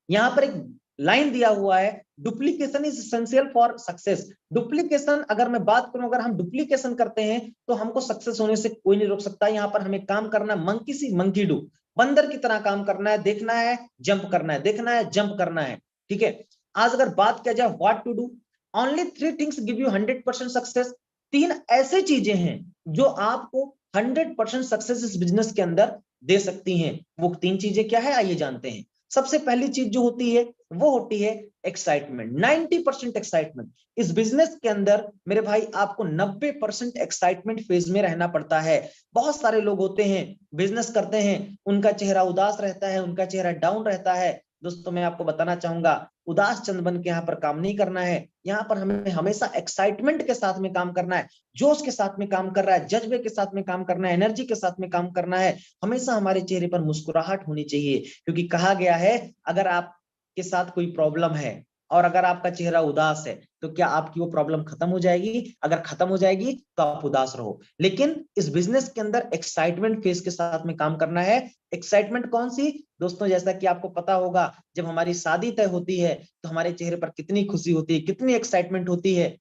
यहां पर एक लाइन दिया हुआ है, duplication is essential for success. Duplication, अगर मैं बात करूं, अगर हम डुप्लीकेशन करते हैं तो हमको सक्सेस होने से कोई नहीं रोक सकता। यहां पर हमें काम करना मंकी सी मंकी डू, बंदर की तरह काम करना है, देखना है, जंप करना है, देखना है, जंप करना है। ठीक है, आज अगर बात किया जाए what to do, only 3 things give you 100% success. 3 ऐसे चीजें हैं जो आपको 100% सक्सेस इस बिजनेस के अंदर दे सकती हैं। वो 3 चीजें क्या है, आइए जानते हैं। सबसे पहली चीज जो होती है वो होती है एक्साइटमेंट। 90% एक्साइटमेंट इस बिजनेस के अंदर मेरे भाई, आपको 90% एक्साइटमेंट फेज में रहना पड़ता है। बहुत सारे लोग होते हैं, बिजनेस करते हैं, उनका चेहरा उदास रहता है, उनका चेहरा डाउन रहता है। दोस्तों मैं आपको बताना चाहूंगा, उदास चंद बन के यहाँ पर काम नहीं करना है। यहाँ पर हमें हमेशा एक्साइटमेंट के साथ में काम करना है, जोश के साथ में काम कर रहा है, जज्बे के साथ में काम करना है, एनर्जी के साथ में काम करना है। हमेशा हमारे चेहरे पर मुस्कुराहट होनी चाहिए, क्योंकि कहा गया है अगर आपके साथ कोई प्रॉब्लम है और अगर आपका चेहरा उदास है तो क्या आपकी वो प्रॉब्लम खत्म हो जाएगी? अगर खत्म हो जाएगी तो आप उदास रहो। लेकिन इस बिजनेस के अंदर एक्साइटमेंट फेस के साथ में काम करना है। एक्साइटमेंट कौन सी? दोस्तों जैसा कि आपको पता होगा, जब हमारी शादी तय होती है तो हमारे चेहरे पर कितनी खुशी होती है, कितनी एक्साइटमेंट होती है।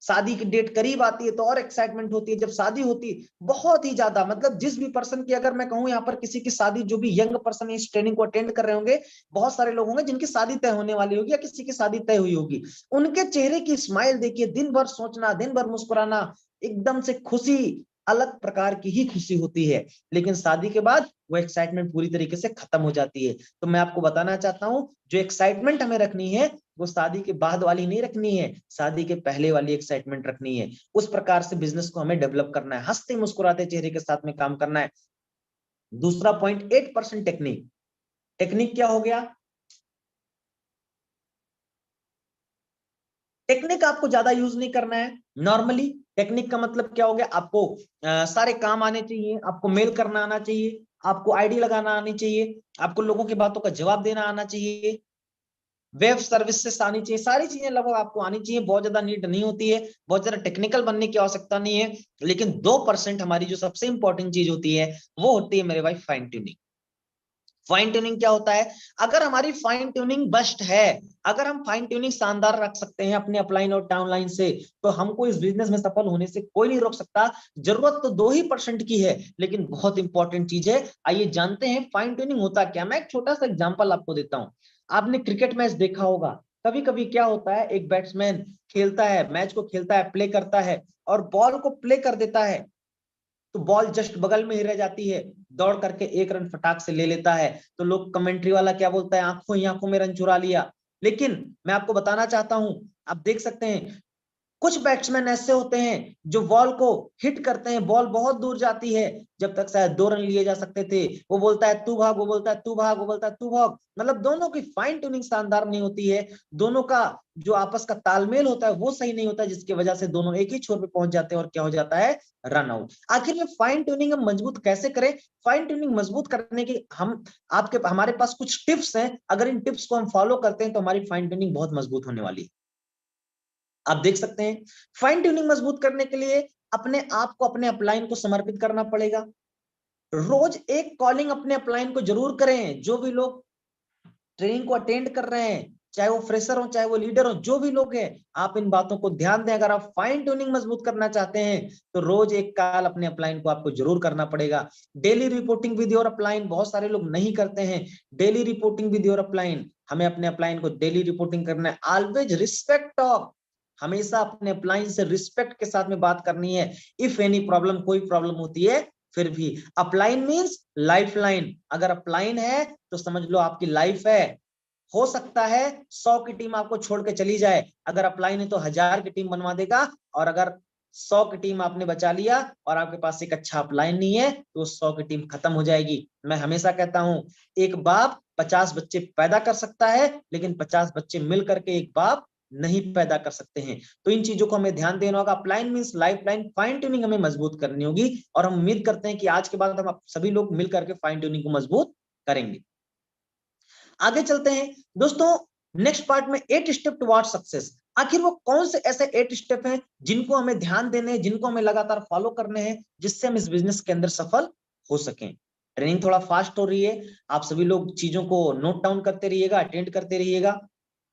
शादी की डेट करीब आती है तो और एक्साइटमेंट होती है। जब शादी होती है बहुत ही ज्यादा, मतलब जिस भी पर्सन की, अगर मैं कहूं यहाँ पर किसी की शादी, जो भी यंग पर्सन इस ट्रेनिंग को अटेंड कर रहे होंगे, बहुत सारे लोग होंगे जिनकी शादी तय होने वाली होगी या किसी की शादी तय हुई होगी, उनके चेहरे की स्माइल देखिए, दिन भर सोचना, दिन भर मुस्कुराना, एकदम से खुशी, अलग प्रकार की ही खुशी होती है। लेकिन शादी के बाद वो एक्साइटमेंट पूरी तरीके से खत्म हो जाती है। तो मैं आपको बताना चाहता हूं, जो एक्साइटमेंट हमें रखनी है वो शादी के बाद वाली नहीं रखनी है, शादी के पहले वाली एक्साइटमेंट रखनी है। उस प्रकार से बिजनेस को हमें डेवलप करना है, हंसते मुस्कुराते चेहरे के साथ में काम करना है। दूसरा पॉइंट, 8% टेक्निक। टेक्निक क्या हो गया? टेक्निक आपको ज्यादा यूज नहीं करना है। नॉर्मली टेक्निक का मतलब क्या हो गया, आपको सारे काम आने चाहिए, आपको मेल करना आना चाहिए, आपको आईडी लगाना आनी चाहिए, आपको लोगों की बातों का जवाब देना आना चाहिए, वेब सर्विसेज आनी चाहिए, सारी चीजें लगभग आपको आनी चाहिए। बहुत ज्यादा नीड नहीं होती है, बहुत ज्यादा टेक्निकल बनने की आवश्यकता नहीं है। लेकिन 2% हमारी जो सबसे इंपॉर्टेंट चीज होती है वो होती है मेरे भाई फाइन ट्यूनिंग। फाइन ट्यूनिंग क्या होता है? अगर हमारी फाइन ट्यूनिंग बेस्ट है, अगर हम फाइन ट्यूनिंग शानदार रख सकते हैं अपने अपलाइन और डाउनलाइन से, तो हमको इस बिजनेस में सफल होने से कोई नहीं रोक सकता। जरूरत तो 2% की है, लेकिन बहुत इंपॉर्टेंट चीज है। आइए जानते हैं फाइन ट्यूनिंग होता क्या। मैं एक छोटा सा एग्जांपल आपको देता हूं। आपने क्रिकेट मैच देखा होगा, कभी कभी क्या होता है, एक बैट्समैन खेलता है, मैच को खेलता है, प्ले करता है और बॉल को प्ले कर देता है, तो बॉल जस्ट बगल में ही रह जाती है, दौड़ करके 1 रन फटाक से ले लेता है, तो लोग, कमेंट्री वाला क्या बोलता है, आंखों ही आंखों में रन चुरा लिया। लेकिन मैं आपको बताना चाहता हूं, आप देख सकते हैं कुछ बैट्समैन ऐसे होते हैं जो बॉल को हिट करते हैं, बॉल बहुत दूर जाती है, जब तक शायद 2 रन लिए जा सकते थे, वो बोलता है तू भाग, वो बोलता है तू भाग, वो बोलता है तू भाग। मतलब दोनों की फाइन ट्यूनिंग शानदार नहीं होती है, दोनों का जो आपस का तालमेल होता है वो सही नहीं होता, जिसकी वजह से दोनों एक ही छोर पे पहुंच जाते हैं और क्या हो जाता है, रन आउट। आखिर में फाइन ट्यूनिंग हम मजबूत कैसे करें? फाइन ट्यूनिंग मजबूत करने की हमारे पास कुछ टिप्स हैं। अगर इन टिप्स को हम फॉलो करते हैं तो हमारी फाइन ट्यूनिंग बहुत मजबूत होने वाली है। आप देख सकते हैं, फाइन ट्यूनिंग मजबूत करने के लिए अपने आप को, अपने अपलाइन को समर्पित करना पड़ेगा। रोज एक कॉलिंग अपने अपलाइन को जरूर करें। जो भी लोग ट्रेनिंग को अटेंड कर रहे हैं, चाहे वो फ्रेशर हो चाहे वो लीडर हो, जो भी लोग हैं, आप इन बातों को ध्यान दें। अगर आप फाइन ट्यूनिंग मजबूत करना चाहते हैं तो रोज एक कॉल अपने अपलाइन को आपको जरूर करना पड़ेगा। Daily reporting with your upline, बहुत सारे लोग नहीं करते हैं। Daily reporting with your upline, हमें अपने अपलाइन को डेली रिपोर्टिंग करना है। ऑलवेज रिस्पेक्ट ऑफ, हमेशा अपने अपलाइन से रिस्पेक्ट के साथ में बात करनी है। इफ एनी प्रॉब्लम, कोई प्रॉब्लम होती है, फिर भी। अपलाइन मीन्स लाइफ लाइन, अगर अपलाइन है तो समझ लो आपकी लाइफ है। हो सकता है 100 की टीम आपको छोड़ के चली जाए, अगर अपलाइन है तो 1000 की टीम बनवा देगा, और अगर 100 की टीम आपने बचा लिया और आपके पास एक अच्छा अपलाइन नहीं है तो 100 की टीम खत्म हो जाएगी। मैं हमेशा कहता हूं एक बाप 50 बच्चे पैदा कर सकता है, लेकिन 50 बच्चे मिल करके एक बाप नहीं पैदा कर सकते हैं। तो इन चीजों को हमें ध्यान देना होगा। Upline means life line, fine tuning हमें मजबूत करनी होगी, और हम उम्मीद करते हैं कि आज के बाद हम सभी लोग मिल करके फाइन ट्यूनिंग को मजबूत करेंगे। आगे चलते हैं दोस्तों, नेक्स्ट पार्ट में 8 स्टेप टुवर्ड्स सक्सेस। आखिर वो कौन से ऐसे 8 स्टेप हैं जिनको हमें ध्यान देने हैं, जिनको हमें लगातार फॉलो करने हैं, जिससे हम इस बिजनेस के अंदर सफल हो सकें। ट्रेनिंग थोड़ा फास्ट हो रही है, आप सभी लोग चीजों को नोट डाउन करते रहिएगा, अटेंड करते रहिएगा।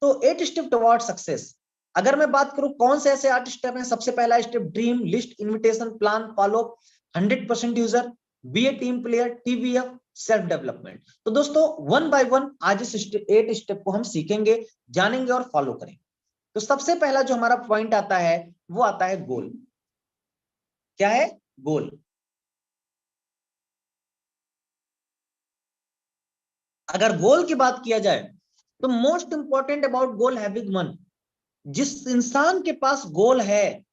तो 8 स्टेप टुवर्ड्स सक्सेस, अगर मैं बात करूं कौन से ऐसे 8 स्टेप हैं, सबसे पहला step dream list, invitation, plan, follow, 100% user, be a team player, TVF, self development. तो दोस्तों वन बाय वन आज इस 8 स्टेप को हम सीखेंगे, जानेंगे और फॉलो करेंगे। तो सबसे पहला जो हमारा पॉइंट आता है वो आता है गोल। क्या है? गोल। अगर गोल की बात किया जाए तो most important about goal having one, जिस इंसान के पास गोल है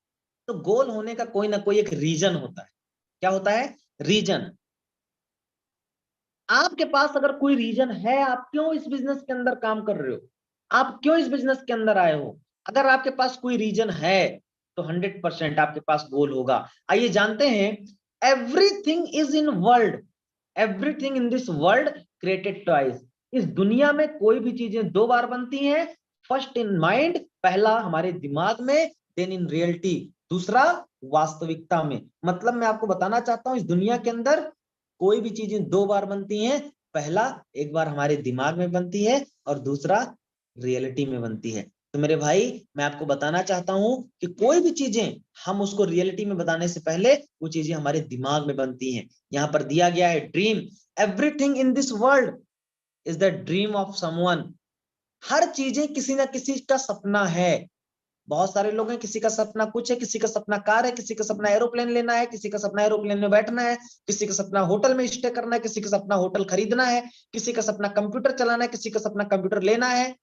तो गोल होने का कोई ना कोई एक रीजन होता है। क्या होता है? रीजन। आपके पास अगर कोई रीजन है, आप क्यों इस बिजनेस के अंदर काम कर रहे हो, आप क्यों इस बिजनेस के अंदर आए हो, अगर आपके पास कोई रीजन है तो 100% आपके पास गोल होगा। आइए जानते हैं, everything is in world, everything in this world created twice. इस दुनिया में कोई भी चीजें दो बार बनती हैं, फर्स्ट इन माइंड, पहला हमारे दिमाग में, देन इन रियलिटी, दूसरा वास्तविकता में। मतलब मैं आपको बताना चाहता हूं इस दुनिया के अंदर कोई भी चीजें दो बार बनती हैं, पहला एक बार हमारे दिमाग में बनती है और दूसरा रियलिटी में बनती है। तो मेरे भाई मैं आपको बताना चाहता हूं कि कोई भी चीजें हम उसको रियलिटी में बताने से पहले वो चीजें हमारे दिमाग में बनती हैं। यहां पर दिया गया है dream, everything in this world is the dream of someone. हर चीजें किसी ना किसी का सपना है। बहुत सारे लोग हैं, किसी का सपना कुछ है, किसी का सपना कार है, किसी का सपना एरोप्लेन लेना है, किसी का सपना एरोप्लेन में बैठना है, किसी का सपना होटल में स्टे करना है, किसी का सपना होटल खरीदना है, किसी का सपना कंप्यूटर चलाना है, किसी का सपना कंप्यूटर लेना है।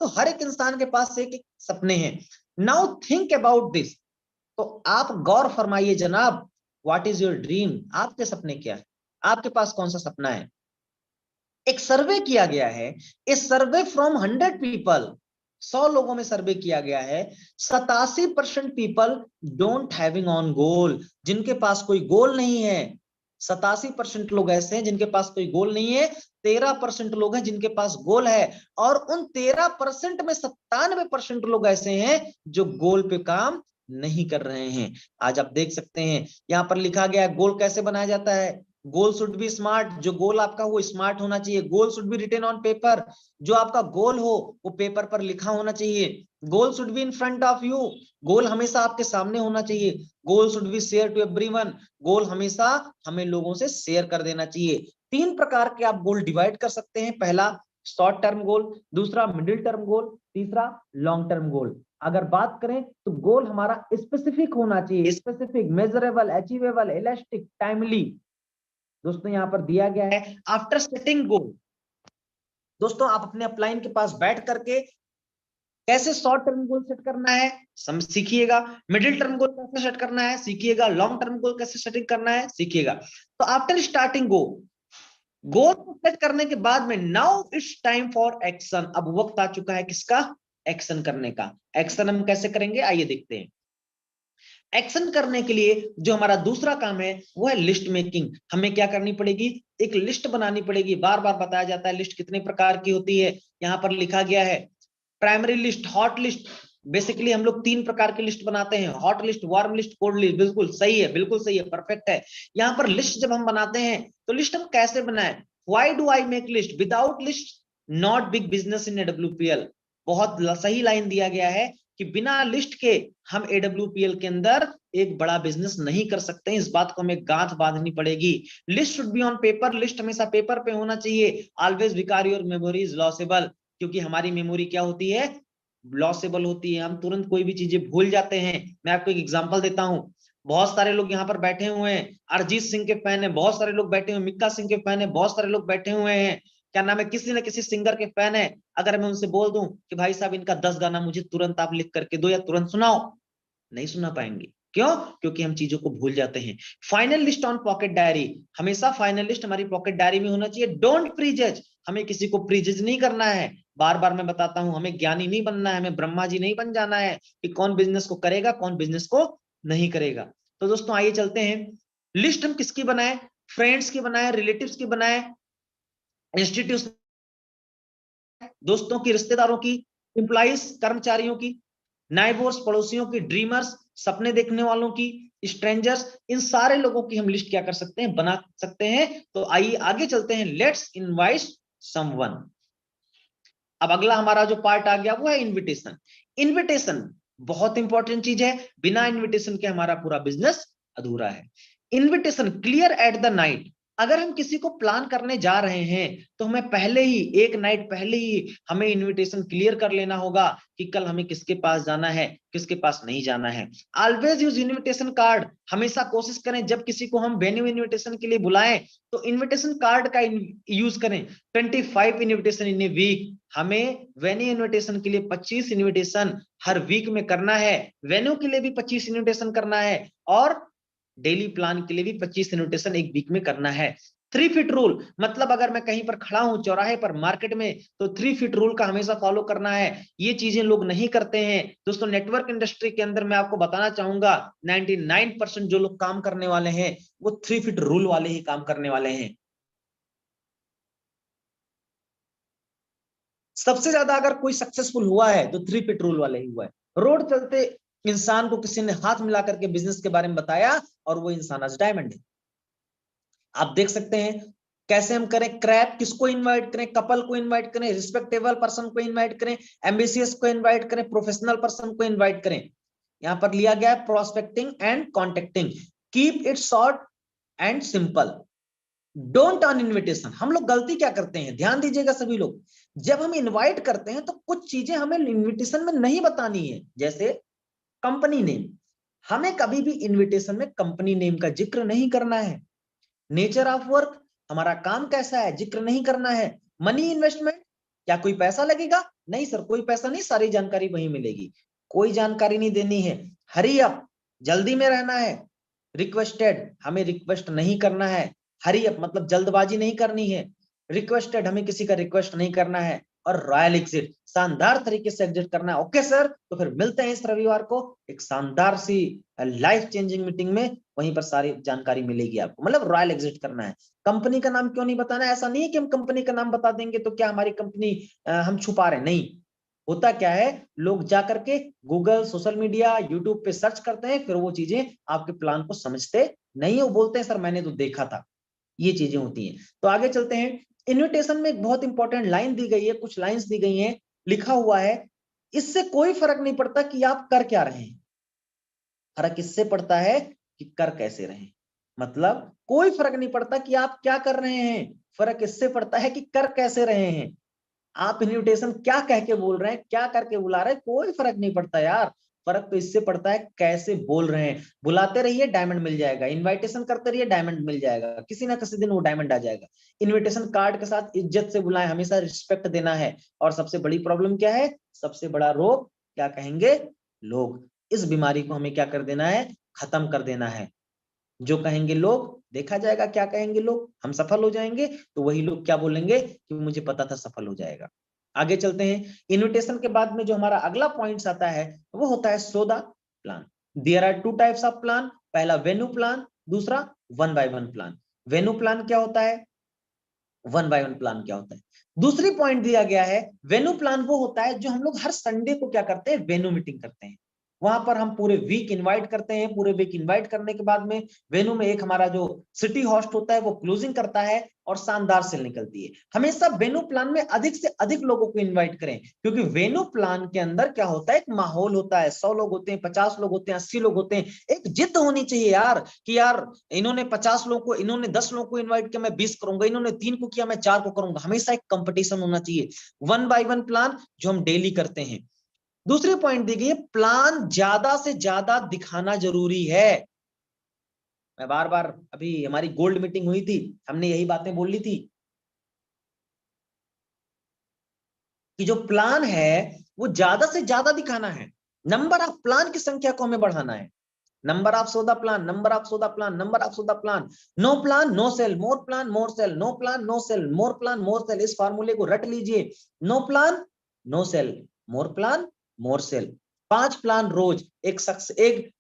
तो हर एक इंसान के पास एक एक सपने हैं। Now think about this. तो आप गौर फरमाइए जनाब, व्हाट इज योर ड्रीम, आपके सपने क्या है, आपके पास कौन सा सपना है। एक सर्वे किया गया है, ए सर्वे फ्रॉम 100 पीपल, 100 लोगों में सर्वे किया गया है, 87% people don't having on goal, जिनके पास कोई गोल नहीं है। 87% लोग ऐसे हैं जिनके पास कोई गोल नहीं है, 13% लोग हैं जिनके पास गोल है, और उन 13% में 97% लोग ऐसे हैं जो गोल पे काम नहीं कर रहे हैं। आज आप देख सकते हैं यहां पर लिखा गया है गोल कैसे बनाया जाता है। गोल शुड बी स्मार्ट, जो गोल आपका वो स्मार्ट होना चाहिए। Goal should be written on paper, जो आपका गोल हो वो पेपर पर लिखा होना चाहिए। Goal should be in front of you, goal हमेशा आपके सामने होना चाहिए। Goal should be share to everyone, goal हमेशा हमें लोगों से शेयर कर देना चाहिए। 3 प्रकार के आप गोल डिवाइड कर सकते हैं, पहला शॉर्ट टर्म गोल, दूसरा मिडिल टर्म गोल, तीसरा लॉन्ग टर्म गोल। अगर बात करें तो गोल हमारा स्पेसिफिक होना चाहिए, specific, measurable, achievable, elastic, timely. दोस्तों यहां पर दिया गया है आफ्टर सेटिंग गोल। दोस्तों आप अपने अपलाइन के पास बैठ करके कैसे शॉर्ट टर्म गोल सेट करना है सीखिएगा, मिडिल टर्म गोल कैसे सेट करना है सीखिएगा, लॉन्ग टर्म गोल कैसे सेटिंग करना है सीखिएगा। तो आफ्टर स्टार्टिंग गोल को सेट करने के बाद में now it's time for action, अब वक्त आ चुका है किसका? एक्शन करने का। एक्शन हम कैसे करेंगे आइए देखते हैं। एक्शन करने के लिए जो हमारा दूसरा काम है वो है लिस्ट मेकिंग। हमें क्या करनी पड़ेगी? एक लिस्ट बनानी पड़ेगी। बार बार बताया जाता है लिस्ट कितने प्रकार की होती है, यहां पर लिखा गया है primary list, hot list. Basically हम लोग 3 प्रकार की लिस्ट बनाते हैं, hot list, warm list, cold list. बिल्कुल सही है, बिल्कुल सही है, परफेक्ट है। यहाँ पर लिस्ट जब हम बनाते हैं तो लिस्ट हम कैसे बनाएं? Why do I make list? Without list not big business in AWPL. बहुत सही लाइन दिया गया है कि बिना लिस्ट के हम एडब्ल्यूपीएल के अंदर एक बड़ा बिजनेस नहीं कर सकते। इस बात को हमें गांठ बांधनी पड़ेगी। List should be on paper, list हमेशा पेपर पे होना चाहिए। Always because your memory is losable, क्योंकि हमारी मेमोरी क्या होती है? लॉसेबल होती है, हम तुरंत कोई भी चीजें भूल जाते हैं। मैं आपको एक एग्जांपल देता हूं, बहुत सारे लोग यहाँ पर बैठे हुए हैं, अरिजीत सिंह के फैन है, बहुत सारे लोग बैठे हुए, मिक्का सिंह के फैन है, बहुत सारे लोग बैठे हुए हैं, क्या नाम है, किसी न किसी सिंगर के फैन है। अगर मैं उनसे बोल दूं कि भाई साहब इनका 10 गाना मुझे तुरंत आप लिख करके दो या तुरंत सुनाओ, नहीं सुना पाएंगे। क्यों? क्योंकि हम चीजों को भूल जाते हैं। Final list on pocket diary, हमेशा फाइनल लिस्ट हमारी पॉकेट डायरी में होना चाहिए। डोंट प्रीजज, हमें किसी को प्रीजज नहीं करना है। बार बार मैं बताता हूं, हमें ज्ञानी नहीं बनना है, हमें ब्रह्मा जी नहीं बन जाना है कि कौन बिजनेस को करेगा कौन बिजनेस को नहीं करेगा। तो दोस्तों आइए चलते हैं, लिस्ट हम किसकी बनाए, फ्रेंड्स की बनाए, रिलेटिव्स की बनाए, इंस्टीट्यूट, दोस्तों की, रिश्तेदारों की, एम्प्लॉइज कर्मचारियों की, नाइबर्स पड़ोसियों की, ड्रीमर्स सपने देखने वालों की, स्ट्रेंजर्स, इन सारे लोगों की हम लिस्ट क्या कर सकते हैं, बना सकते हैं। तो आइए आगे चलते हैं, लेट्स इनवाइट समवन। अब अगला हमारा जो पार्ट आ गया वो है इनविटेशन। इनविटेशन बहुत इंपॉर्टेंट चीज है, बिना इनविटेशन के हमारा पूरा बिजनेस अधूरा है। Invitation clear at the night, अगर हम किसी को प्लान करने जा रहे हैं तो हमें पहले ही, एक नाइट पहले ही हमें इनविटेशन क्लियर कर लेना होगा कि कल हमें किसके पास जाना है, किसके पास नहीं जाना है। ऑलवेज यूज इनविटेशन कार्ड, हमेशा कोशिश करें जब किसी को हम वेन्यू इनविटेशन के लिए बुलाएं तो इनविटेशन कार्ड का यूज करें। 25 इनविटेशन इन ए वीक, हमें वेन्यू इनविटेशन के लिए 25 इनविटेशन हर वीक में करना है, वेन्यू के लिए भी 25 इनविटेशन करना है, और डेली प्लान के लिए भी 25 इनविटेशन एक वीक में करना है। 3 फीट रूल, मतलब अगर मैं कहीं पर खड़ा हूं चौराहे पर मार्केट में तो 3 फीट रूल का हमेशा फॉलो करना है। ये चीजें लोग नहीं करते हैं दोस्तों। नेटवर्क इंडस्ट्री के अंदर मैं आपको बताना चाहूंगा 99% जो लोग काम करने वाले हैं वो 3 फीट रूल वाले ही काम करने वाले हैं। सबसे ज्यादा अगर कोई सक्सेसफुल हुआ है तो 3 फीट रूल वाले ही हुआ है। रोड चलते इंसान को किसी ने हाथ मिला करके बिजनेस के बारे में बताया और वो इंसान आज डायमंड है। आप देख सकते हैं कैसे हम करें, क्रैप किसको इनवाइट करें, कपल को इनवाइट करें, रिस्पेक्टेबल पर्सन को इनवाइट करें, एम्बिशियस को इनवाइट करें, प्रोफेशनल पर्सन को इनवाइट करें। यहां पर लिया गया है prospecting and contacting, keep it short and simple, don't on invitation. हम लोग गलती क्या करते हैं, ध्यान दीजिएगा सभी लोग, जब हम इनवाइट करते हैं तो कुछ चीजें हमें इनविटेशन में नहीं बतानी है। जैसे कंपनी नेम, हमें कभी भी इनविटेशन में कंपनी नेम का जिक्र नहीं करना है। नेचर ऑफ वर्क, हमारा काम कैसा है, जिक्र नहीं करना है। मनी इन्वेस्टमेंट, क्या कोई पैसा लगेगा, नहीं सर कोई पैसा नहीं, सारी जानकारी वहीं मिलेगी, कोई जानकारी नहीं देनी है। हरी अप, जल्दी में रहना है। रिक्वेस्टेड, हमें रिक्वेस्ट नहीं करना है। हरी अप मतलब जल्दबाजी नहीं करनी है। रिक्वेस्टेड, हमें किसी का रिक्वेस्ट नहीं करना है। और रॉयल एग्जिट, शानदार तरीके से एग्जिट करना है। ओके सर, तो फिर मिलते हैं इस रविवार को एक शानदार सी लाइफ चेंजिंग मीटिंग में, वहीं पर सारी जानकारी मिलेगी आपको। मतलब रॉयल एग्जिट करना है। कंपनी का नाम क्यों नहीं बताना है, ऐसा नहीं है कि हम कंपनी का नाम बता देंगे तो क्या हमारी कंपनी हम छुपा रहे हैं, नहीं। होता क्या है, लोग जाकर के गूगल, सोशल मीडिया, यूट्यूब पे सर्च करते हैं, फिर वो चीजें आपके प्लान को समझते नहीं है, वो बोलते हैं सर मैंने तो देखा था। ये चीजें होती हैं। तो आगे चलते हैं, इन्विटेशन में एक बहुत इंपॉर्टेंट लाइन दी गई है, कुछ लाइंस दी गई हैं, लिखा हुआ है, इससे कोई फर्क नहीं पड़ता कि आप कर क्या रहे हैं, फर्क इससे पड़ता है कि कर कैसे रहे हैं। मतलब कोई फर्क नहीं पड़ता कि आप क्या कर रहे हैं, फर्क इससे पड़ता है कि कर कैसे रहे हैं। आप इन्विटेशन क्या कह के बोल रहे हैं, क्या करके बुला रहे हैं, कोई फर्क नहीं पड़ता यार। फर्क तो इससे पड़ता है कैसे बोल रहे हैं। बुलाते रहिए डायमंड मिल जाएगा, इनविटेशन करते रहिए डायमंड मिल जाएगा, किसी ना किसी दिन वो डायमंड आ जाएगा। इनविटेशन कार्ड के साथ इज्जत से बुलाएं, हमेशा रिस्पेक्ट देना है। और सबसे बड़ी प्रॉब्लम क्या है, सबसे बड़ा रोग क्या कहेंगे लोग, इस बीमारी को हमें क्या कर देना है, खत्म कर देना है। जो कहेंगे लोग, देखा जाएगा क्या कहेंगे लोग, हम सफल हो जाएंगे तो वही लोग क्या बोलेंगे कि मुझे पता था सफल हो जाएगा। आगे चलते हैं, इनविटेशन के बाद में जो हमारा अगला पॉइंट आता है वो होता है सौदा plan. There are 2 types of plan, पहला वेन्यू प्लान, दूसरा 1 by 1 प्लान। वेन्यू प्लान क्या होता है, 1 by 1 प्लान क्या होता है। दूसरी पॉइंट दिया गया है, वेन्यू प्लान वो होता है जो हम लोग हर संडे को क्या करते हैं, वेन्यू मीटिंग करते हैं। वहां पर हम पूरे वीक इनवाइट करते हैं, पूरे वीक इनवाइट करने के बाद में वेन्यू में एक हमारा जो सिटी होस्ट होता है वो क्लोजिंग करता है और शानदार सेल निकलती है। हमेशा वेन्यू प्लान में अधिक से अधिक लोगों को इनवाइट करें, क्योंकि वेन्यू प्लान के अंदर क्या होता है, एक माहौल होता है। 100 लोग होते हैं, 50 लोग होते हैं, 80 लोग होते हैं, एक जिद होनी चाहिए यार कि यार इन्होंने 50 लोगों को, इन्होंने 10 लोगों को इनवाइट किया, मैं 20 करूंगा, इन्होंने 3 को किया, मैं 4 को करूंगा। हमेशा एक कंपटीशन होना चाहिए। 1 by 1 प्लान जो हम डेली करते हैं। दूसरी पॉइंट दी गई है, प्लान ज्यादा से ज्यादा दिखाना जरूरी है। मैं बार बार, अभी हमारी गोल्ड मीटिंग हुई थी, हमने यही बातें बोली थी कि जो प्लान है वो ज्यादा से ज्यादा दिखाना है। नंबर ऑफ प्लान की संख्या को हमें बढ़ाना है। Number of sauda plan, number of sauda plan, number of sauda plan. No plan no sale, more plan more sale, no plan no sale, more plan more sale. इस फार्मूले को रट लीजिए। No plan no sale, more plan more sale. 5 plan रोज। एक शख्स, एक,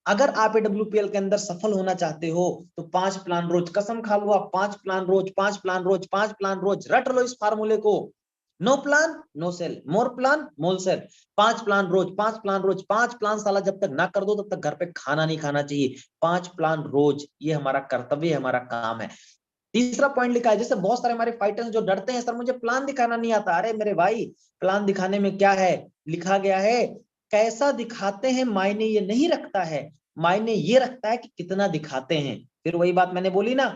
अगर आप AWPL के अंदर सफल होना चाहते हो तो 5 प्लान रोज, कसम खा लो आप, 5 प्लान रोज, 5 प्लान रोज, 5 प्लान रोज, रट लो इस फार्मूले को। No plan no sale, more plan more sale. 5 plan रोज, 5 प्लान रोज, 5 प्लान साला जब तक ना कर दो तब तक घर पे खाना नहीं खाना चाहिए। 5 प्लान रोज, ये हमारा कर्तव्य है, हमारा काम है। तीसरा पॉइंट लिखा है, जैसे बहुत सारे हमारे फाइटर्स जो डरते हैं, सर मुझे प्लान दिखाना नहीं आता। अरे मेरे भाई, प्लान दिखाने में क्या है, लिखा गया है कैसा दिखाते हैं मायने ये नहीं रखता है, मायने ये रखता है कि कितना दिखाते हैं। फिर वही बात मैंने बोली ना,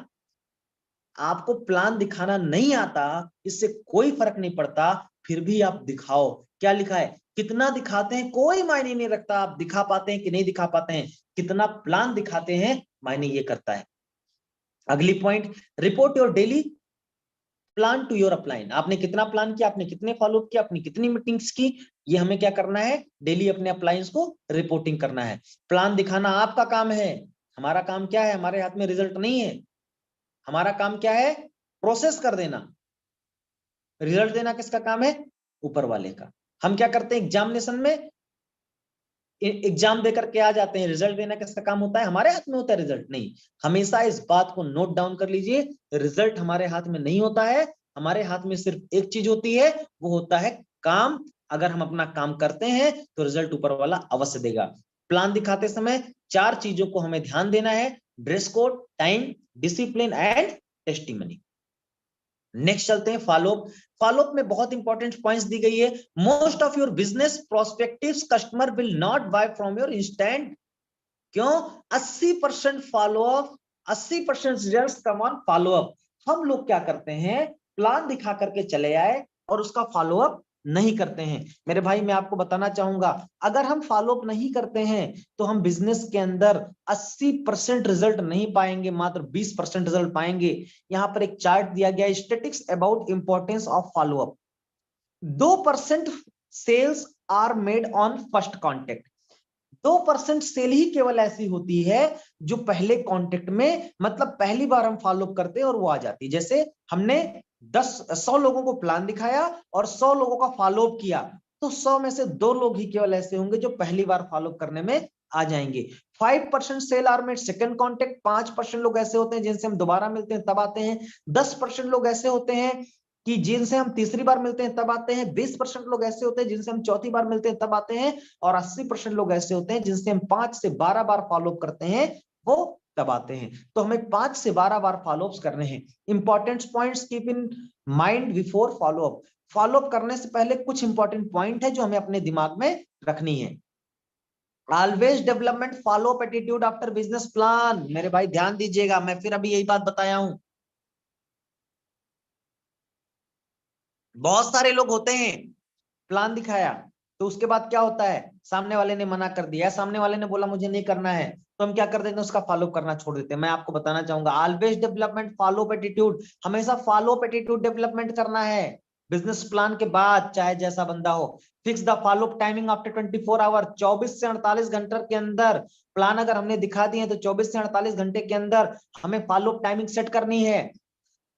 आपको प्लान दिखाना नहीं आता, इससे कोई फर्क नहीं पड़ता, फिर भी आप दिखाओ। क्या लिखा है, कितना दिखाते हैं कोई मायने नहीं रखता, आप दिखा पाते हैं कि नहीं दिखा पाते हैं, कितना प्लान दिखाते हैं मायने ये करता है। अगली point, report your daily plan to your upline. आपने कितना प्लान किया, आपने कितने फॉलो किया, आपने कितनी मीटिंग्स की, ये हमें क्या करना है, डेली अपने अपलाइंस को रिपोर्टिंग करना है। प्लान दिखाना आपका काम है, हमारा काम क्या है, हमारे हाथ में रिजल्ट नहीं है, हमारा काम क्या है, प्रोसेस कर देना। रिजल्ट देना किसका काम है, ऊपर वाले का। हम क्या करते हैं एग्जामिनेशन में, एग्जाम देकर के आ जाते हैं, रिजल्ट देना किसका काम होता है, हमारे हाथ में होता है रिजल्ट? नहीं। हमेशा इस बात को नोट डाउन कर लीजिए, रिजल्ट हमारे हाथ में नहीं होता है, हमारे हाथ में सिर्फ एक चीज होती है, वो होता है काम। अगर हम अपना काम करते हैं तो रिजल्ट ऊपर वाला अवश्य देगा। प्लान दिखाते समय 4 चीजों को हमें ध्यान देना है, dress code, time, discipline and testimony. Next चलते हैं फॉलोअप। फॉलोअप में बहुत इंपॉर्टेंट पॉइंट्स दी गई है। Most of your business prospective customer will not buy from your instant. क्यों? 80% followup, 80% results come on followup. हम लोग क्या करते हैं, प्लान दिखा करके चले आए और उसका फॉलोअप नहीं करते हैं। मेरे भाई मैं आपको बताना चाहूंगा, अगर हम फॉलोअप नहीं करते हैं तो हम बिजनेस के अंदर 80% रिजल्ट नहीं पाएंगे, मात्र 20% रिजल्ट पाएंगे। यहां पर एक चार्ट दिया गया, statistics about importance of followup. 2% sales are made on first contact. 2% sale ही केवल ऐसी होती है जो पहले कांटेक्ट में, मतलब पहली बार हम फॉलो अप करते हैं और वो आ जाती है। जैसे हमने 100 लोगों को प्लान दिखाया और 100 लोगों का फॉलो अप किया, तो 100 में से 2 लोग ही केवल ऐसे होंगे जो पहली बार फॉलो अप करने में आ जाएंगे। 5% sale are made second contact. 5% लोग ऐसे होते हैं जिनसे हम दोबारा मिलते हैं तब आते हैं। 10% लोग ऐसे होते हैं कि जिनसे हम तीसरी बार मिलते हैं तब आते हैं। 20% लोग ऐसे होते हैं जिनसे हम चौथी बार मिलते हैं तब आते हैं। और 80% लोग ऐसे होते हैं जिनसे हम 5 से 12 बार फॉलो अप करते हैं, वो तब आते हैं। तो हमें 5 से 12 बार फॉलो अप करने हैं। Important points keep in mind before follow up. Follow up करने से पहले कुछ इंपॉर्टेंट पॉइंट है जो हमें अपने दिमाग में रखनी है। Always development follow up attitude after business plan. मेरे भाई ध्यान दीजिएगा, मैं फिर अभी यही बात बताया हूं। बहुत सारे लोग होते हैं, प्लान दिखाया तो उसके बाद क्या होता है, सामने वाले ने मना कर दिया, सामने वाले ने बोला मुझे नहीं करना है, तो हम क्या कर देते हैं, उसका फॉलो करना छोड़ देते हैं। मैं आपको बताना चाहूंगा, ऑलवेज डेवलपमेंट फॉलो एटीट्यूड, हमेशा फॉलो एटीट्यूड डेवलपमेंट करना है बिजनेस प्लान के बाद, चाहे जैसा बंदा हो। Fix the follow timing after 24 hour, 24 से 48 घंटे के अंदर प्लान अगर हमने दिखा दिए तो 24 से 48 घंटे के अंदर हमें फॉलो टाइमिंग सेट करनी है।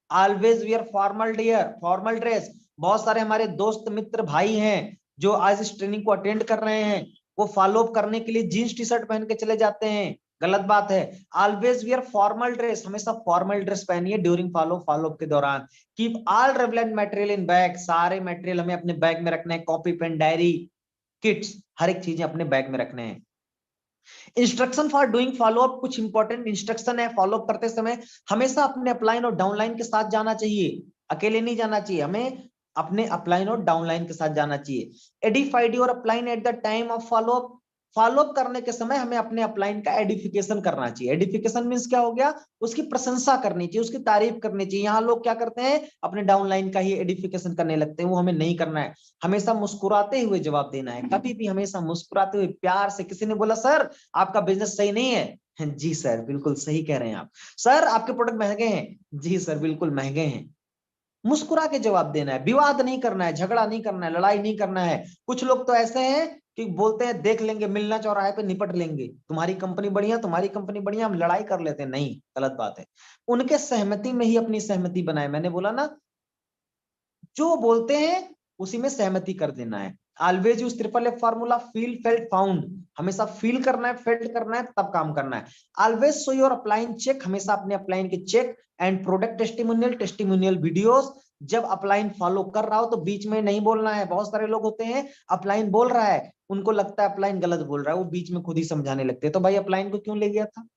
Always wear formal dress. बहुत सारे हमारे दोस्त मित्र भाई हैं जो आज इस ट्रेनिंग को अटेंड कर रहे हैं, वो फॉलो अप करने के लिए जींस टी शर्ट पहन के चले जाते हैं, गलत बात है। ऑलवेज वियर फॉर्मल ड्रेस, हमेशा फॉर्मल ड्रेस पहनिए ड्यूरिंग फॉलो अप के दौरान। Keep all relevant material in bag, सारे मटेरियल हमें अपने बैग में रखने हैं, कॉपी पेन डायरी किट्स, हर एक चीजें अपने बैग में रखने हैं। इंस्ट्रक्शन फॉर डूइंग फॉलोअप, कुछ इंपॉर्टेंट इंस्ट्रक्शन है फॉलोअप करते समय। हमेशा अपने अपलाइन और डाउनलाइन के साथ जाना चाहिए, अकेले नहीं जाना चाहिए, हमें अपने अपलाइन और डाउनलाइन के साथ जाना चाहिए। Edified your upline at the time of followup, follow up करने के समय हमें अपने अपलाइन का एडिफिकेशन करना चाहिए। एडिफिकेशन मींस क्या हो गया, उसकी प्रशंसा करनी चाहिए, उसकी तारीफ करनी चाहिए। यहाँ लोग क्या करते हैं, अपने डाउनलाइन का ही एडिफिकेशन करने लगते हैं, वो हमें नहीं करना है। हमेशा मुस्कुराते हुए जवाब देना है, कभी भी हमेशा मुस्कुराते हुए प्यार से। किसी ने बोला सर आपका बिजनेस सही नहीं है, जी सर बिल्कुल सही कह रहे हैं आप। सर आपके प्रोडक्ट महंगे हैं, जी सर बिल्कुल महंगे हैं। मुस्कुरा के जवाब देना है, विवाद नहीं करना है, झगड़ा नहीं करना है, लड़ाई नहीं करना है। कुछ लोग तो ऐसे हैं कि बोलते हैं देख लेंगे, मिलना चौराहे पे निपट लेंगे, तुम्हारी कंपनी बढ़िया, तुम्हारी कंपनी बढ़िया, हम लड़ाई कर लेते हैं। नहीं, गलत बात है। उनके सहमति में ही अपनी सहमति बनाए। मैंने बोला ना, जो बोलते हैं उसी में सहमति कर देना है। Always use triple F formula, feel felt found. हमेशा फील करना है, फेल्ट करना है, तब काम करना है। Always show your upline check, हमेशा अपने अपलाइन के check and product testimonial, testimonial videos. जब अपलाइन फॉलो कर रहा हो तो बीच में नहीं बोलना है। बहुत सारे लोग होते हैं, अपलाइन बोल रहा है, उनको लगता है अपलाइन गलत बोल रहा है, वो बीच में खुद ही समझाने लगते हैं। तो भाई अपलाइन को क्यों ले गया था?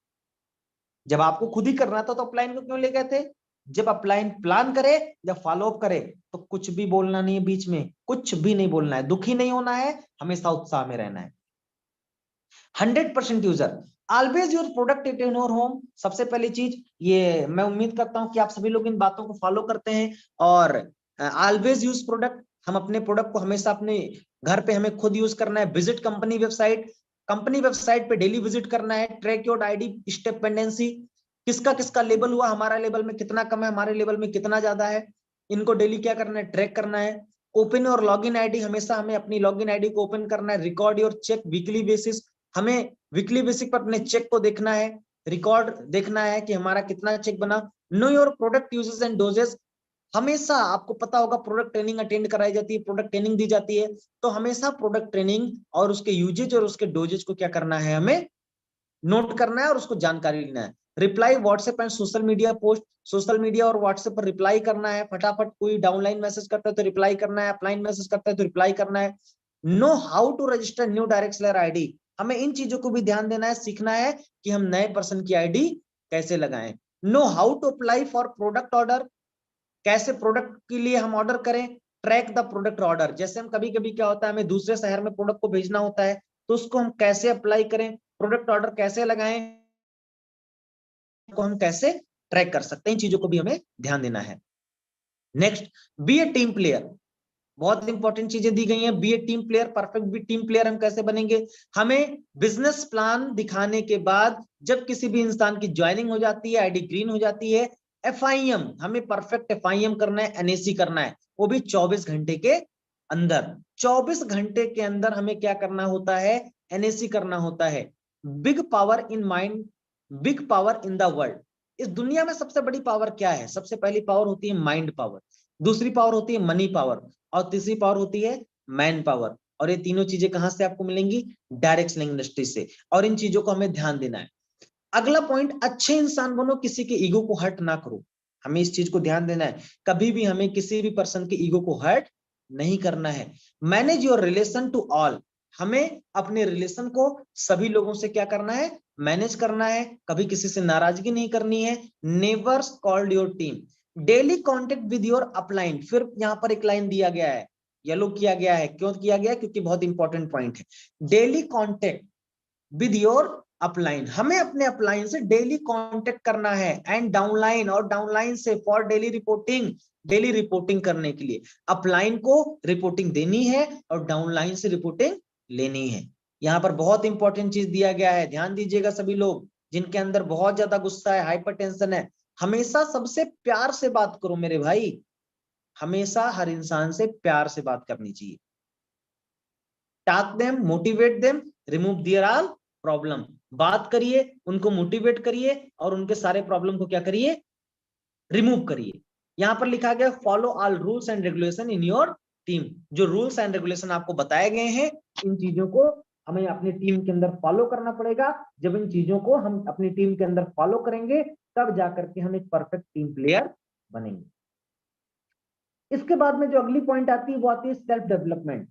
जब आपको खुद ही करना था तो अपलाइन को क्यों ले गए थे? जब अपलाइन प्लान करे, जब फॉलो अप करे, तो कुछ भी बोलना नहीं है, बीच में कुछ भी नहीं बोलना है, दुखी नहीं होना है, हमेशा उत्साह में रहना है। 100% user, always your product it in your home. सबसे पहली चीज ये, मैं उम्मीद करता हूं कि आप सभी लोग इन बातों को फॉलो करते हैं। और ऑलवेज यूज प्रोडक्ट, हम अपने प्रोडक्ट को हमेशा अपने घर पे हमें खुद यूज करना है। Visit company website, company website पे डेली विजिट करना है। Track your ID step pendency, किसका किसका लेबल हुआ, हमारा लेवल में कितना कम है, हमारे लेवल में कितना ज्यादा है, इनको डेली क्या करना है, ट्रैक करना है। ओपन और लॉगिन आईडी, हमेशा हमें अपनी लॉगिन आईडी को ओपन करना है। Record your check weekly basis, हमें वीकली बेसिस पर अपने चेक को देखना है, रिकॉर्ड देखना है कि हमारा कितना चेक बना। Know your product uses and doses, हमेशा आपको पता होगा प्रोडक्ट ट्रेनिंग अटेंड कराई जाती है, प्रोडक्ट ट्रेनिंग दी जाती है, तो हमेशा प्रोडक्ट ट्रेनिंग और उसके यूजेज और उसके डोजेज को क्या करना है, हमें नोट करना है और उसको जानकारी लेना है। Reply WhatsApp and social media post, social media और व्हाट्सएप पर रिप्लाई करना है फटाफट। कोई डाउनलाइन मैसेज करता है तो रिप्लाई करना है, अपलाइन मैसेज करता है तो रिप्लाई करना है। Know how to register new direct seller ID, हमें इन चीजों को भी ध्यान देना है, सीखना है कि हम नए पर्सन की आईडी कैसे लगाएं। Know how to apply for product order, कैसे प्रोडक्ट के लिए हम ऑर्डर करें। ट्रैक द प्रोडक्ट ऑर्डर, जैसे हम कभी कभी क्या होता है, हमें दूसरे शहर में प्रोडक्ट को भेजना होता है, तो उसको हम कैसे अप्लाई करें, प्रोडक्ट ऑर्डर कैसे लगाएं, को हम कैसे ट्रैक कर सकते हैं, इन चीजों को भी हमें ध्यान देना है। Next, B a team player, बहुत इंपॉर्टेंट चीजें दी गई हैं। B a team player, perfect भी टीम प्लेयर हम कैसे बनेंगे, हमें बिजनेस प्लान दिखाने के बाद जब किसी भी इंसान की ज्वाइनिंग हो जाती है, आईडी ग्रीन हो जाती है, एफआईएम, हमें परफेक्ट एफआईएम करना है, एनएसी करना है, वो भी 24 घंटे के अंदर। 24 घंटे के अंदर हमें क्या करना होता है, एनएसी करना होता है। Big power in mind, big power in the world, इस दुनिया में सबसे बड़ी पावर क्या है? सबसे पहली पावर होती है माइंड पावर, दूसरी पावर होती है मनी पावर, और तीसरी पावर होती है मैन पावर। और ये तीनों चीजें कहां से आपको मिलेंगी? डायरेक्ट सेलिंग इंडस्ट्री से। और इन चीजों को हमें ध्यान देना है। अगला पॉइंट, अच्छे इंसान बनो, किसी के ईगो को हर्ट ना करो। हमें इस चीज को ध्यान देना है, कभी भी हमें किसी भी पर्सन के ईगो को हर्ट नहीं करना है। Manage your relation to all, हमें अपने रिलेशन को सभी लोगों से क्या करना है, मैनेज करना है, कभी किसी से नाराजगी नहीं करनी है। Never called your team, daily contact with your upline. फिर यहां पर एक लाइन दिया गया है, येलो किया गया है, क्यों किया गया है? क्योंकि बहुत इंपॉर्टेंट पॉइंट है। Daily contact with your upline, हमें अपने अपलाइन से डेली कांटेक्ट करना है। एंड डाउनलाइन, और डाउनलाइन से for daily reporting, daily reporting करने के लिए अपलाइन को रिपोर्टिंग देनी है और डाउनलाइन से रिपोर्टिंग लेनी है। यहां पर बहुत इंपॉर्टेंट चीज दिया गया है, ध्यान दीजिएगा सभी लोग जिनके अंदर बहुत ज्यादा गुस्सा है, हाइपरटेंशन है। हमेशा सबसे प्यार से बात करो मेरे भाई, हमेशा हर इंसान से प्यार से बात करनी चाहिए। Task them, motivate them, remove their all problem, बात करिए, उनको मोटिवेट करिए और उनके सारे प्रॉब्लम को क्या करिए, रिमूव करिए। यहां पर लिखा गया follow all rules and regulation in your team, जो रूल्स एंड रेगुलेशन आपको बताए गए हैं, इन चीजों को हमें अपनी टीम के अंदर फॉलो करना पड़ेगा। जब इन चीजों को हम अपनी टीम के अंदर फॉलो करेंगे, तब जाकर के हम एक परफेक्ट टीम प्लेयर बनेंगे। इसके बाद में जो अगली पॉइंट आती है वो आती है सेल्फ डेवलपमेंट।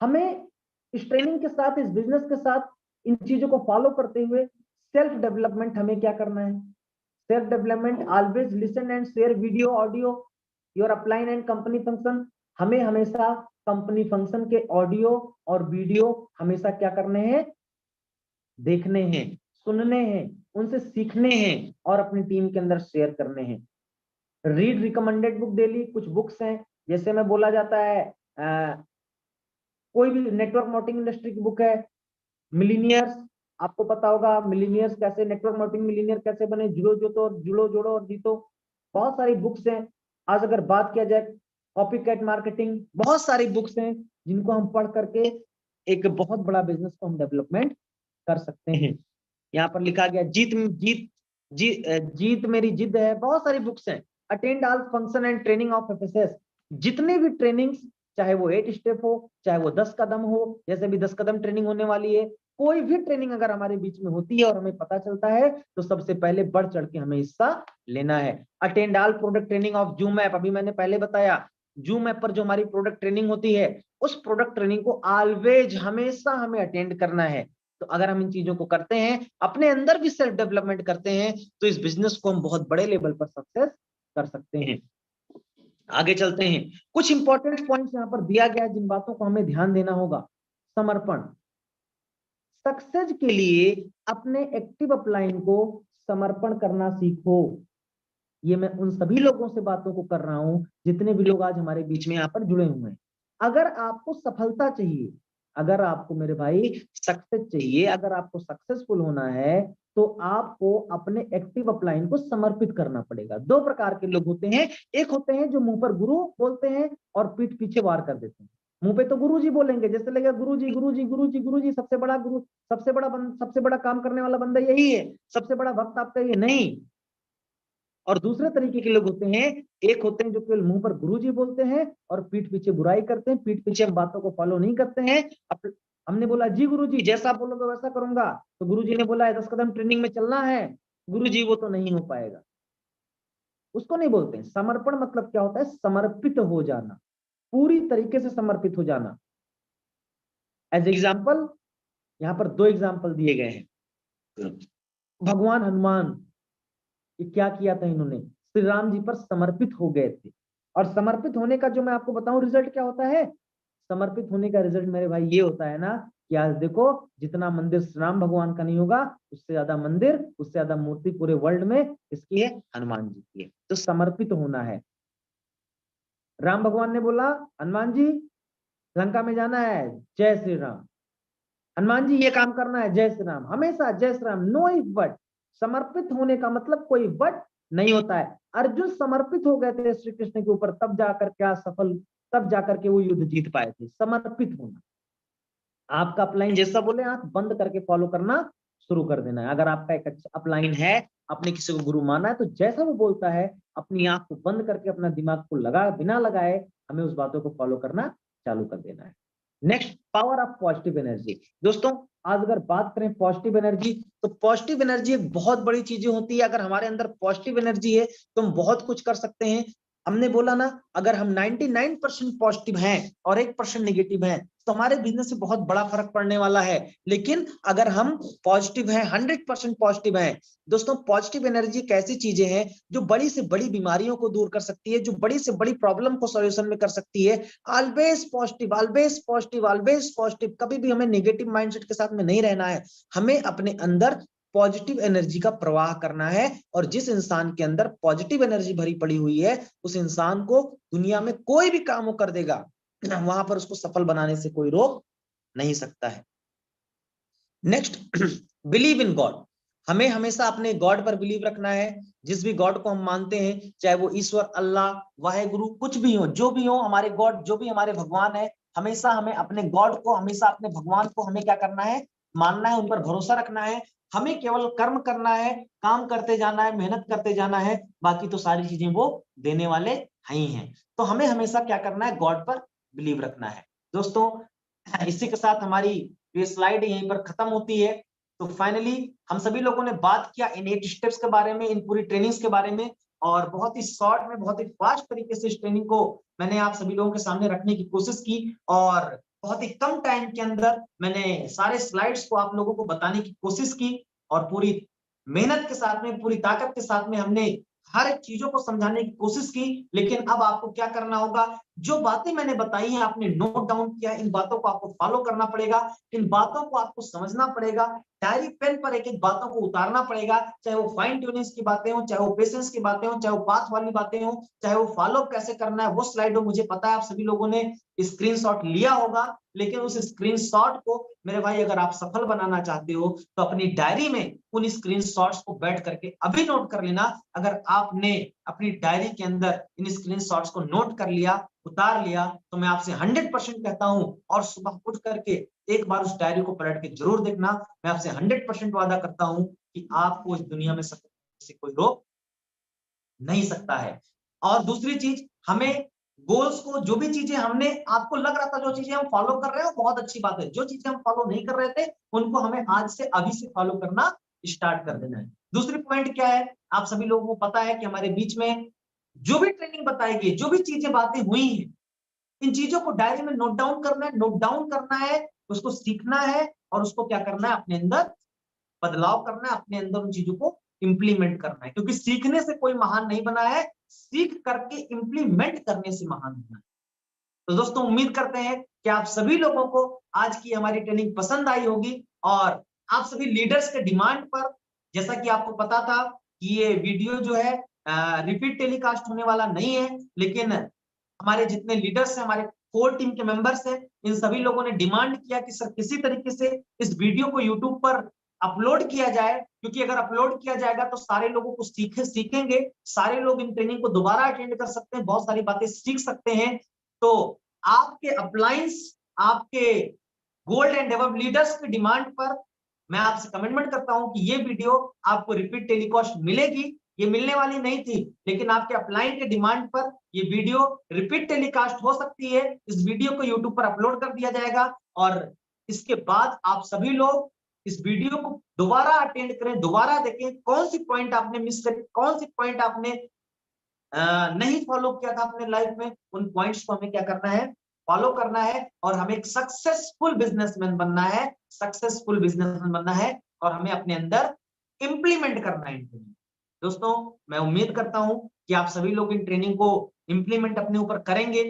हमें इस ट्रेनिंग के साथ, इस बिजनेस के साथ, इन चीजों को फॉलो करते हुए सेल्फ डेवलपमेंट हमें क्या करना है? Self development, always listen and share video audio your upline and company function, हमें हमेशा कंपनी फंक्शन के ऑडियो और वीडियो हमेशा क्या करने हैं? देखने हैं, सुनने हैं, उनसे सीखने हैं और अपनी टीम के अंदर शेयर करने हैं। रीड रिकमेंडेड बुक डेली, कुछ बुक्स हैं जैसे में बोला जाता है कोई भी नेटवर्क मार्केटिंग इंडस्ट्री की बुक है, मिलीनियर्स, आपको पता होगा मिलीनियर्स कैसे, नेटवर्क मार्केटिंग मिलीनियर कैसे बने, जुड़ो जोड़ो और जीतो, बहुत सारी बुक्स हैं। आज अगर बात किया जाए कॉपी कैट मार्केटिंग, बहुत सारी बुक्स हैं जिनको हम पढ़ करके एक बहुत बड़ा बिजनेस को हम डेवलपमेंट कर सकते हैं। यहाँ पर लिखा गया जीत मेरी जिद है, बहुत सारी बुक्स हैं। Attend all function and training of FSS, जितने भी ट्रेनिंग्स, चाहे वो 8 स्टेप हो, चाहे वो 10 कदम हो, जैसे भी 10 कदम ट्रेनिंग होने वाली है, कोई भी ट्रेनिंग अगर हमारे बीच में होती है और हमें पता चलता है तो सबसे पहले बढ़ चढ़ के हमें हिस्सा लेना है। Attend all product training of zoom app, अभी मैंने पहले बताया जूम ऐप पर जो हमारी प्रोडक्ट ट्रेनिंग होती है, उस प्रोडक्ट ट्रेनिंग को ऑलवेज हमेशा हमें अटेंड करना है। तो अगर हम इन चीजों को करते हैं, अपने अंदर भी सेल्फ डेवलपमेंट करते हैं, तो इस बिजनेस को हम बहुत बड़े लेवल पर सक्सेस कर सकते हैं। आगे चलते हैं, कुछ इंपॉर्टेंट पॉइंट्स यहाँ पर दिया गया है जिन बातों को हमें ध्यान देना होगा। समर्पण, सक्सेस के लिए अपने एक्टिव अपलाइन को समर्पण करना सीखो। ये मैं उन सभी लोगों से बातों को कर रहा हूं जितने भी लोग आज हमारे बीच में यहाँ पर जुड़े हुए हैं। अगर आपको सफलता चाहिए, अगर आपको मेरे भाई सक्सेस चाहिए, अगर आपको सक्सेसफुल होना है, तो आपको अपने एक्टिव अपलाइन को समर्पित करना पड़ेगा। दो प्रकार के लोग होते हैं, एक होते हैं जो मुंह पर गुरु बोलते हैं और पीठ पीछे वार कर देते हैं। मुंह पे तो गुरु जी बोलेंगे, जैसे लगेगा गुरु जी गुरु जी गुरु जी गुरु जी, सबसे बड़ा गुरु, सबसे बड़ा काम करने वाला बंदा यही है, सबसे बड़ा भक्त आपका ये नहीं। और दूसरे तरीके के लोग होते हैं, एक होते हैं जो केवल मुंह पर गुरुजी बोलते हैं और पीठ पीछे बुराई करते हैं, पीठ पीछे हम बातों को फॉलो नहीं करते हैं। हमने बोला जी गुरुजी जैसा आप बोलोगे वैसा करूंगा, तो गुरुजी ने बोला है 10 कदम ट्रेनिंग में चलना है, गुरुजी वो तो नहीं हो पाएगा, उसको नहीं बोलते हैं। समर्पण मतलब क्या होता है? समर्पित हो जाना, पूरी तरीके से समर्पित हो जाना। एज एग्जाम्पल यहाँ पर 2 एग्जाम्पल दिए गए हैं। भगवान हनुमान, ये क्या किया था इन्होंने? श्री राम जी पर समर्पित हो गए थे। और समर्पित होने का जो मैं आपको बताऊं रिजल्ट क्या होता है, समर्पित होने का रिजल्ट मेरे भाई ये होता है ना कि आज देखो जितना मंदिर श्री राम भगवान का नहीं होगा, उससे ज्यादा मंदिर, उससे ज्यादा मूर्ति पूरे वर्ल्ड में किसकी है? हनुमान जी की है। तो समर्पित होना है। राम भगवान ने बोला हनुमान जी लंका में जाना है, जय श्री राम। हनुमान जी ये काम करना है, जय श्री राम, हमेशा जय Shri Ram, know if but. समर्पित होने का मतलब कोई बट नहीं होता है। अर्जुन समर्पित हो गए थे श्री कृष्ण के ऊपर, तब जाकर क्या सफल, तब जाकर के वो युद्ध जीत पाए थे। समर्पित होना, आपका अपलाइन जैसा बोले आंख बंद करके फॉलो करना शुरू कर देना है। अगर आपका एक अच्छा अपलाइन है, अपने किसी को गुरु माना है, तो जैसा वो बोलता है अपनी आंख को बंद करके अपना दिमाग को लगा बिना लगाए हमें उस बातों को फॉलो करना चालू कर देना है। Next, power of positive energy. दोस्तों आज अगर बात करें पॉजिटिव एनर्जी, तो पॉजिटिव एनर्जी एक बहुत बड़ी चीजें होती है। अगर हमारे अंदर पॉजिटिव एनर्जी है तो हम बहुत कुछ कर सकते हैं। हमने बोला ना, अगर हम 99% पॉजिटिव हैं और 1% नेगेटिव हैं तो हमारे बिजनेस से बहुत बड़ा फर्क पड़ने वाला है। लेकिन अगर हम पॉजिटिव हैं, 100% पॉजिटिव हैं, दोस्तों पॉजिटिव एनर्जी एक ऐसी चीजें हैं जो बड़ी से बड़ी बीमारियों को दूर कर सकती है, जो बड़ी से बड़ी प्रॉब्लम को सॉल्यूशन में कर सकती है। Always positive, always positive, always positive, कभी भी हमें नेगेटिव माइंडसेट के साथ में नहीं रहना है। हमें अपने अंदर पॉजिटिव एनर्जी का प्रवाह करना है। और जिस इंसान के अंदर पॉजिटिव एनर्जी भरी पड़ी हुई है, उस इंसान को दुनिया में कोई भी काम वो कर देगा, वहां पर उसको सफल बनाने से कोई रोक नहीं सकता है। Next, believe in God. हमें हमेशा अपने गॉड पर बिलीव रखना है। जिस भी गॉड को हम मानते हैं, चाहे वो ईश्वर, अल्लाह, वाहेगुरु, कुछ भी हो, जो भी हो हमारे गॉड, जो भी हमारे भगवान है, हमेशा हमें अपने गॉड को, हमेशा अपने भगवान को हमें क्या करना है? मानना है, उन पर भरोसा रखना है। हमें केवल कर्म करना है, काम करते जाना है, मेहनत करते जाना है, बाकी तो सारी चीजें वो देने वाले ही हैं। तो हमें हमेशा क्या करना है? गॉड पर बिलीव रखना है। दोस्तों इसी के साथ हमारी ये स्लाइड यहीं पर खत्म होती है। तो फाइनली हम सभी लोगों ने बात किया इन 8 स्टेप्स के बारे में, इन पूरी ट्रेनिंग्स के बारे में, और बहुत ही शॉर्ट में, बहुत ही फास्ट तरीके से इस ट्रेनिंग को मैंने आप सभी लोगों के सामने रखने की कोशिश की। और बहुत ही कम टाइम के अंदर मैंने सारे स्लाइड्स को आप लोगों को बताने की कोशिश की, और पूरी मेहनत के साथ में, पूरी ताकत के साथ में हमने हर एक चीजों को समझाने की कोशिश की। लेकिन अब आपको क्या करना होगा? जो बातें मैंने बताई हैं आपने नोट डाउन किया, इन बातों को आपको फॉलो करना पड़ेगा, इन बातों को आपको समझना पड़ेगा, डायरी पेन पर एक एक बातों को उतारना पड़ेगा, चाहे वो फाइन ट्यूनिंग की बातें हो, चाहे वो पेशेंस की बातें हो, चाहे वो पाथ वाली बातें हो, चाहे वो फॉलो कैसे करना है वो स्लाइड हो। मुझे पता है आप सभी लोगों ने स्क्रीनशॉट लिया होगा, लेकिन उस स्क्रीनशॉट को मेरे भाई अगर आप सफल बनाना चाहते हो तो अपनी डायरी में उन स्क्रीनशॉट्स को बैठ करके अभी नोट कर लेना। अगर आपने अपनी डायरी के अंदर इन स्क्रीनशॉट्स को नोट कर लिया, उतार लिया, तो मैं आपसे 100% कहता हूं और सुबह उठ करके एक बार उस डायरी को पलट के जरूर देखना। मैं आपसे 100% वादा करता हूं कि आपको इस दुनिया में सफल से कोई रोक नहीं सकता है। और दूसरी चीज, हमें गोल्स को, जो भी चीजें हमने, आपको लग रहा था जो चीजें हम फॉलो कर रहे हो बहुत अच्छी बात है, जो चीजें हम फॉलो नहीं कर रहे थे उनको हमें आज से अभी से फॉलो करना स्टार्ट कर देना है। दूसरी पॉइंट क्या है, आप सभी लोगों को पता है कि हमारे बीच में जो भी ट्रेनिंग बताई गई, जो भी चीजें बातें हुई हैं, इन चीजों को डायरी में नोट डाउन करना है, नोट डाउन करना है, उसको सीखना है और उसको क्या करना है, अपने अंदर बदलाव करना है, अपने अंदर उन चीजों को इंप्लीमेंट करना है, क्योंकि सीखने से कोई महान नहीं बना है, सीख करके इंप्लीमेंट करने से महान बना है। तो दोस्तों उम्मीद करते हैं कि आप सभी लोगों को आज की हमारी ट्रेनिंग पसंद आई होगी और आप सभी लीडर्स के डिमांड पर, जैसा कि आपको पता था कि ये वीडियो जो है रिपीट टेलीकास्ट होने वाला नहीं है, लेकिन हमारे जितने लीडर्स हैं, हमारे कोर टीम के मेंबर्स हैं, इन सभी लोगों ने डिमांड किया कि सर किसी तरीके से इस वीडियो को यूट्यूब पर अपलोड किया जाए, क्योंकि अगर अपलोड किया जाएगा तो सारे लोगों को सीखेंगे, सारे लोग इन ट्रेनिंग को दोबारा अटेंड कर सकते हैं, बहुत सारी बातें सीख सकते हैं। तो आपके अपलायंस, आपके गोल्ड एंड डेवलप लीडर्स की डिमांड पर मैं आपसे कमिटमेंट करता हूं कि ये वीडियो आपको रिपीट टेलीकास्ट मिलेगी। ये मिलने वाली नहीं थी, लेकिन आपके अपलाइन के डिमांड पर ये वीडियो रिपीट टेलीकास्ट हो सकती है। इस वीडियो को यूट्यूब पर अपलोड कर दिया जाएगा और इसके बाद आप सभी लोग इस वीडियो को दोबारा अटेंड करें, दोबारा देखें, कौन सी पॉइंट आपने मिस करी, कौन सी पॉइंट आपने नहीं फॉलो किया था अपने लाइफ में, उन पॉइंट्स को हमें क्या करना है, फॉलो करना है और हमें एक सक्सेसफुल बिजनेसमैन बनना है, सक्सेसफुल बिजनेसमैन बनना है और हमें अपने अंदर इंप्लीमेंट करना है। दोस्तों मैं उम्मीद करता हूं कि आप सभी लोग इन ट्रेनिंग को इंप्लीमेंट अपने ऊपर करेंगे।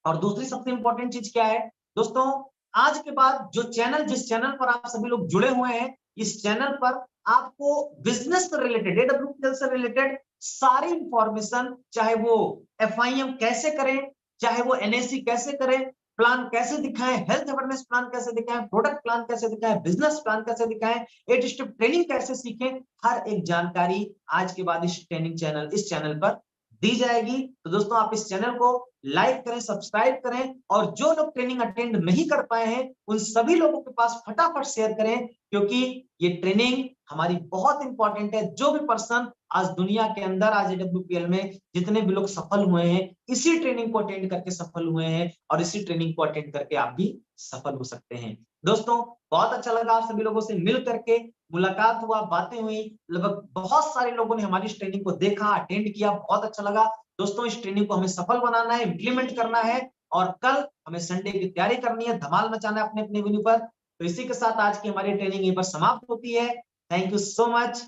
और दूसरी सबसे इंपॉर्टेंट चीज क्या है दोस्तों, आज के बाद जो चैनल, जिस चैनल पर आप सभी लोग जुड़े हुए हैं, इस चैनल पर आपको बिजनेस से रिलेटेड, एडब्ल्यूपीएल से रिलेटेड सारी इंफॉर्मेशन, चाहे वो एफआईएम कैसे करें, चाहे वो एनएससी कैसे करें, प्लान कैसे दिखाएं, हेल्थ अवेयरनेस प्लान कैसे दिखाएं, प्रोडक्ट प्लान कैसे दिखाएं, बिजनेस प्लान कैसे दिखाएं, 8 स्टेप ट्रेनिंग कैसे सीखें, हर एक जानकारी आज के बाद इस ट्रेनिंग चैनल, इस चैनल पर दी जाएगी। तो दोस्तों आप इस चैनल को लाइक करें, सब्सक्राइब करें और जो लोग ट्रेनिंग अटेंड नहीं कर पाए हैं उन सभी लोगों के पास फटाफट शेयर करें, क्योंकि ये ट्रेनिंग हमारी बहुत इंपॉर्टेंट है। जो भी पर्सन आज दुनिया के अंदर, आज एडब्ल्यूपीएल में जितने भी लोग सफल हुए हैं, इसी ट्रेनिंग को अटेंड करके सफल हुए हैं और इसी ट्रेनिंग को अटेंड करके आप भी सफल हो सकते हैं। दोस्तों बहुत अच्छा लगा आप सभी लोगों से मिल करके, मुलाकात हुआ, बातें हुई, लगभग बहुत सारे लोगों ने हमारी इस ट्रेनिंग को देखा, अटेंड किया, बहुत अच्छा लगा। दोस्तों इस ट्रेनिंग को हमें सफल बनाना है, इंप्लीमेंट करना है और कल हमें संडे की तैयारी करनी है, धमाल मचाना है अपने अपने वेन्यू पर। तो इसी के साथ आज की हमारी ट्रेनिंग यहीं पर समाप्त होती है। Thank you so much.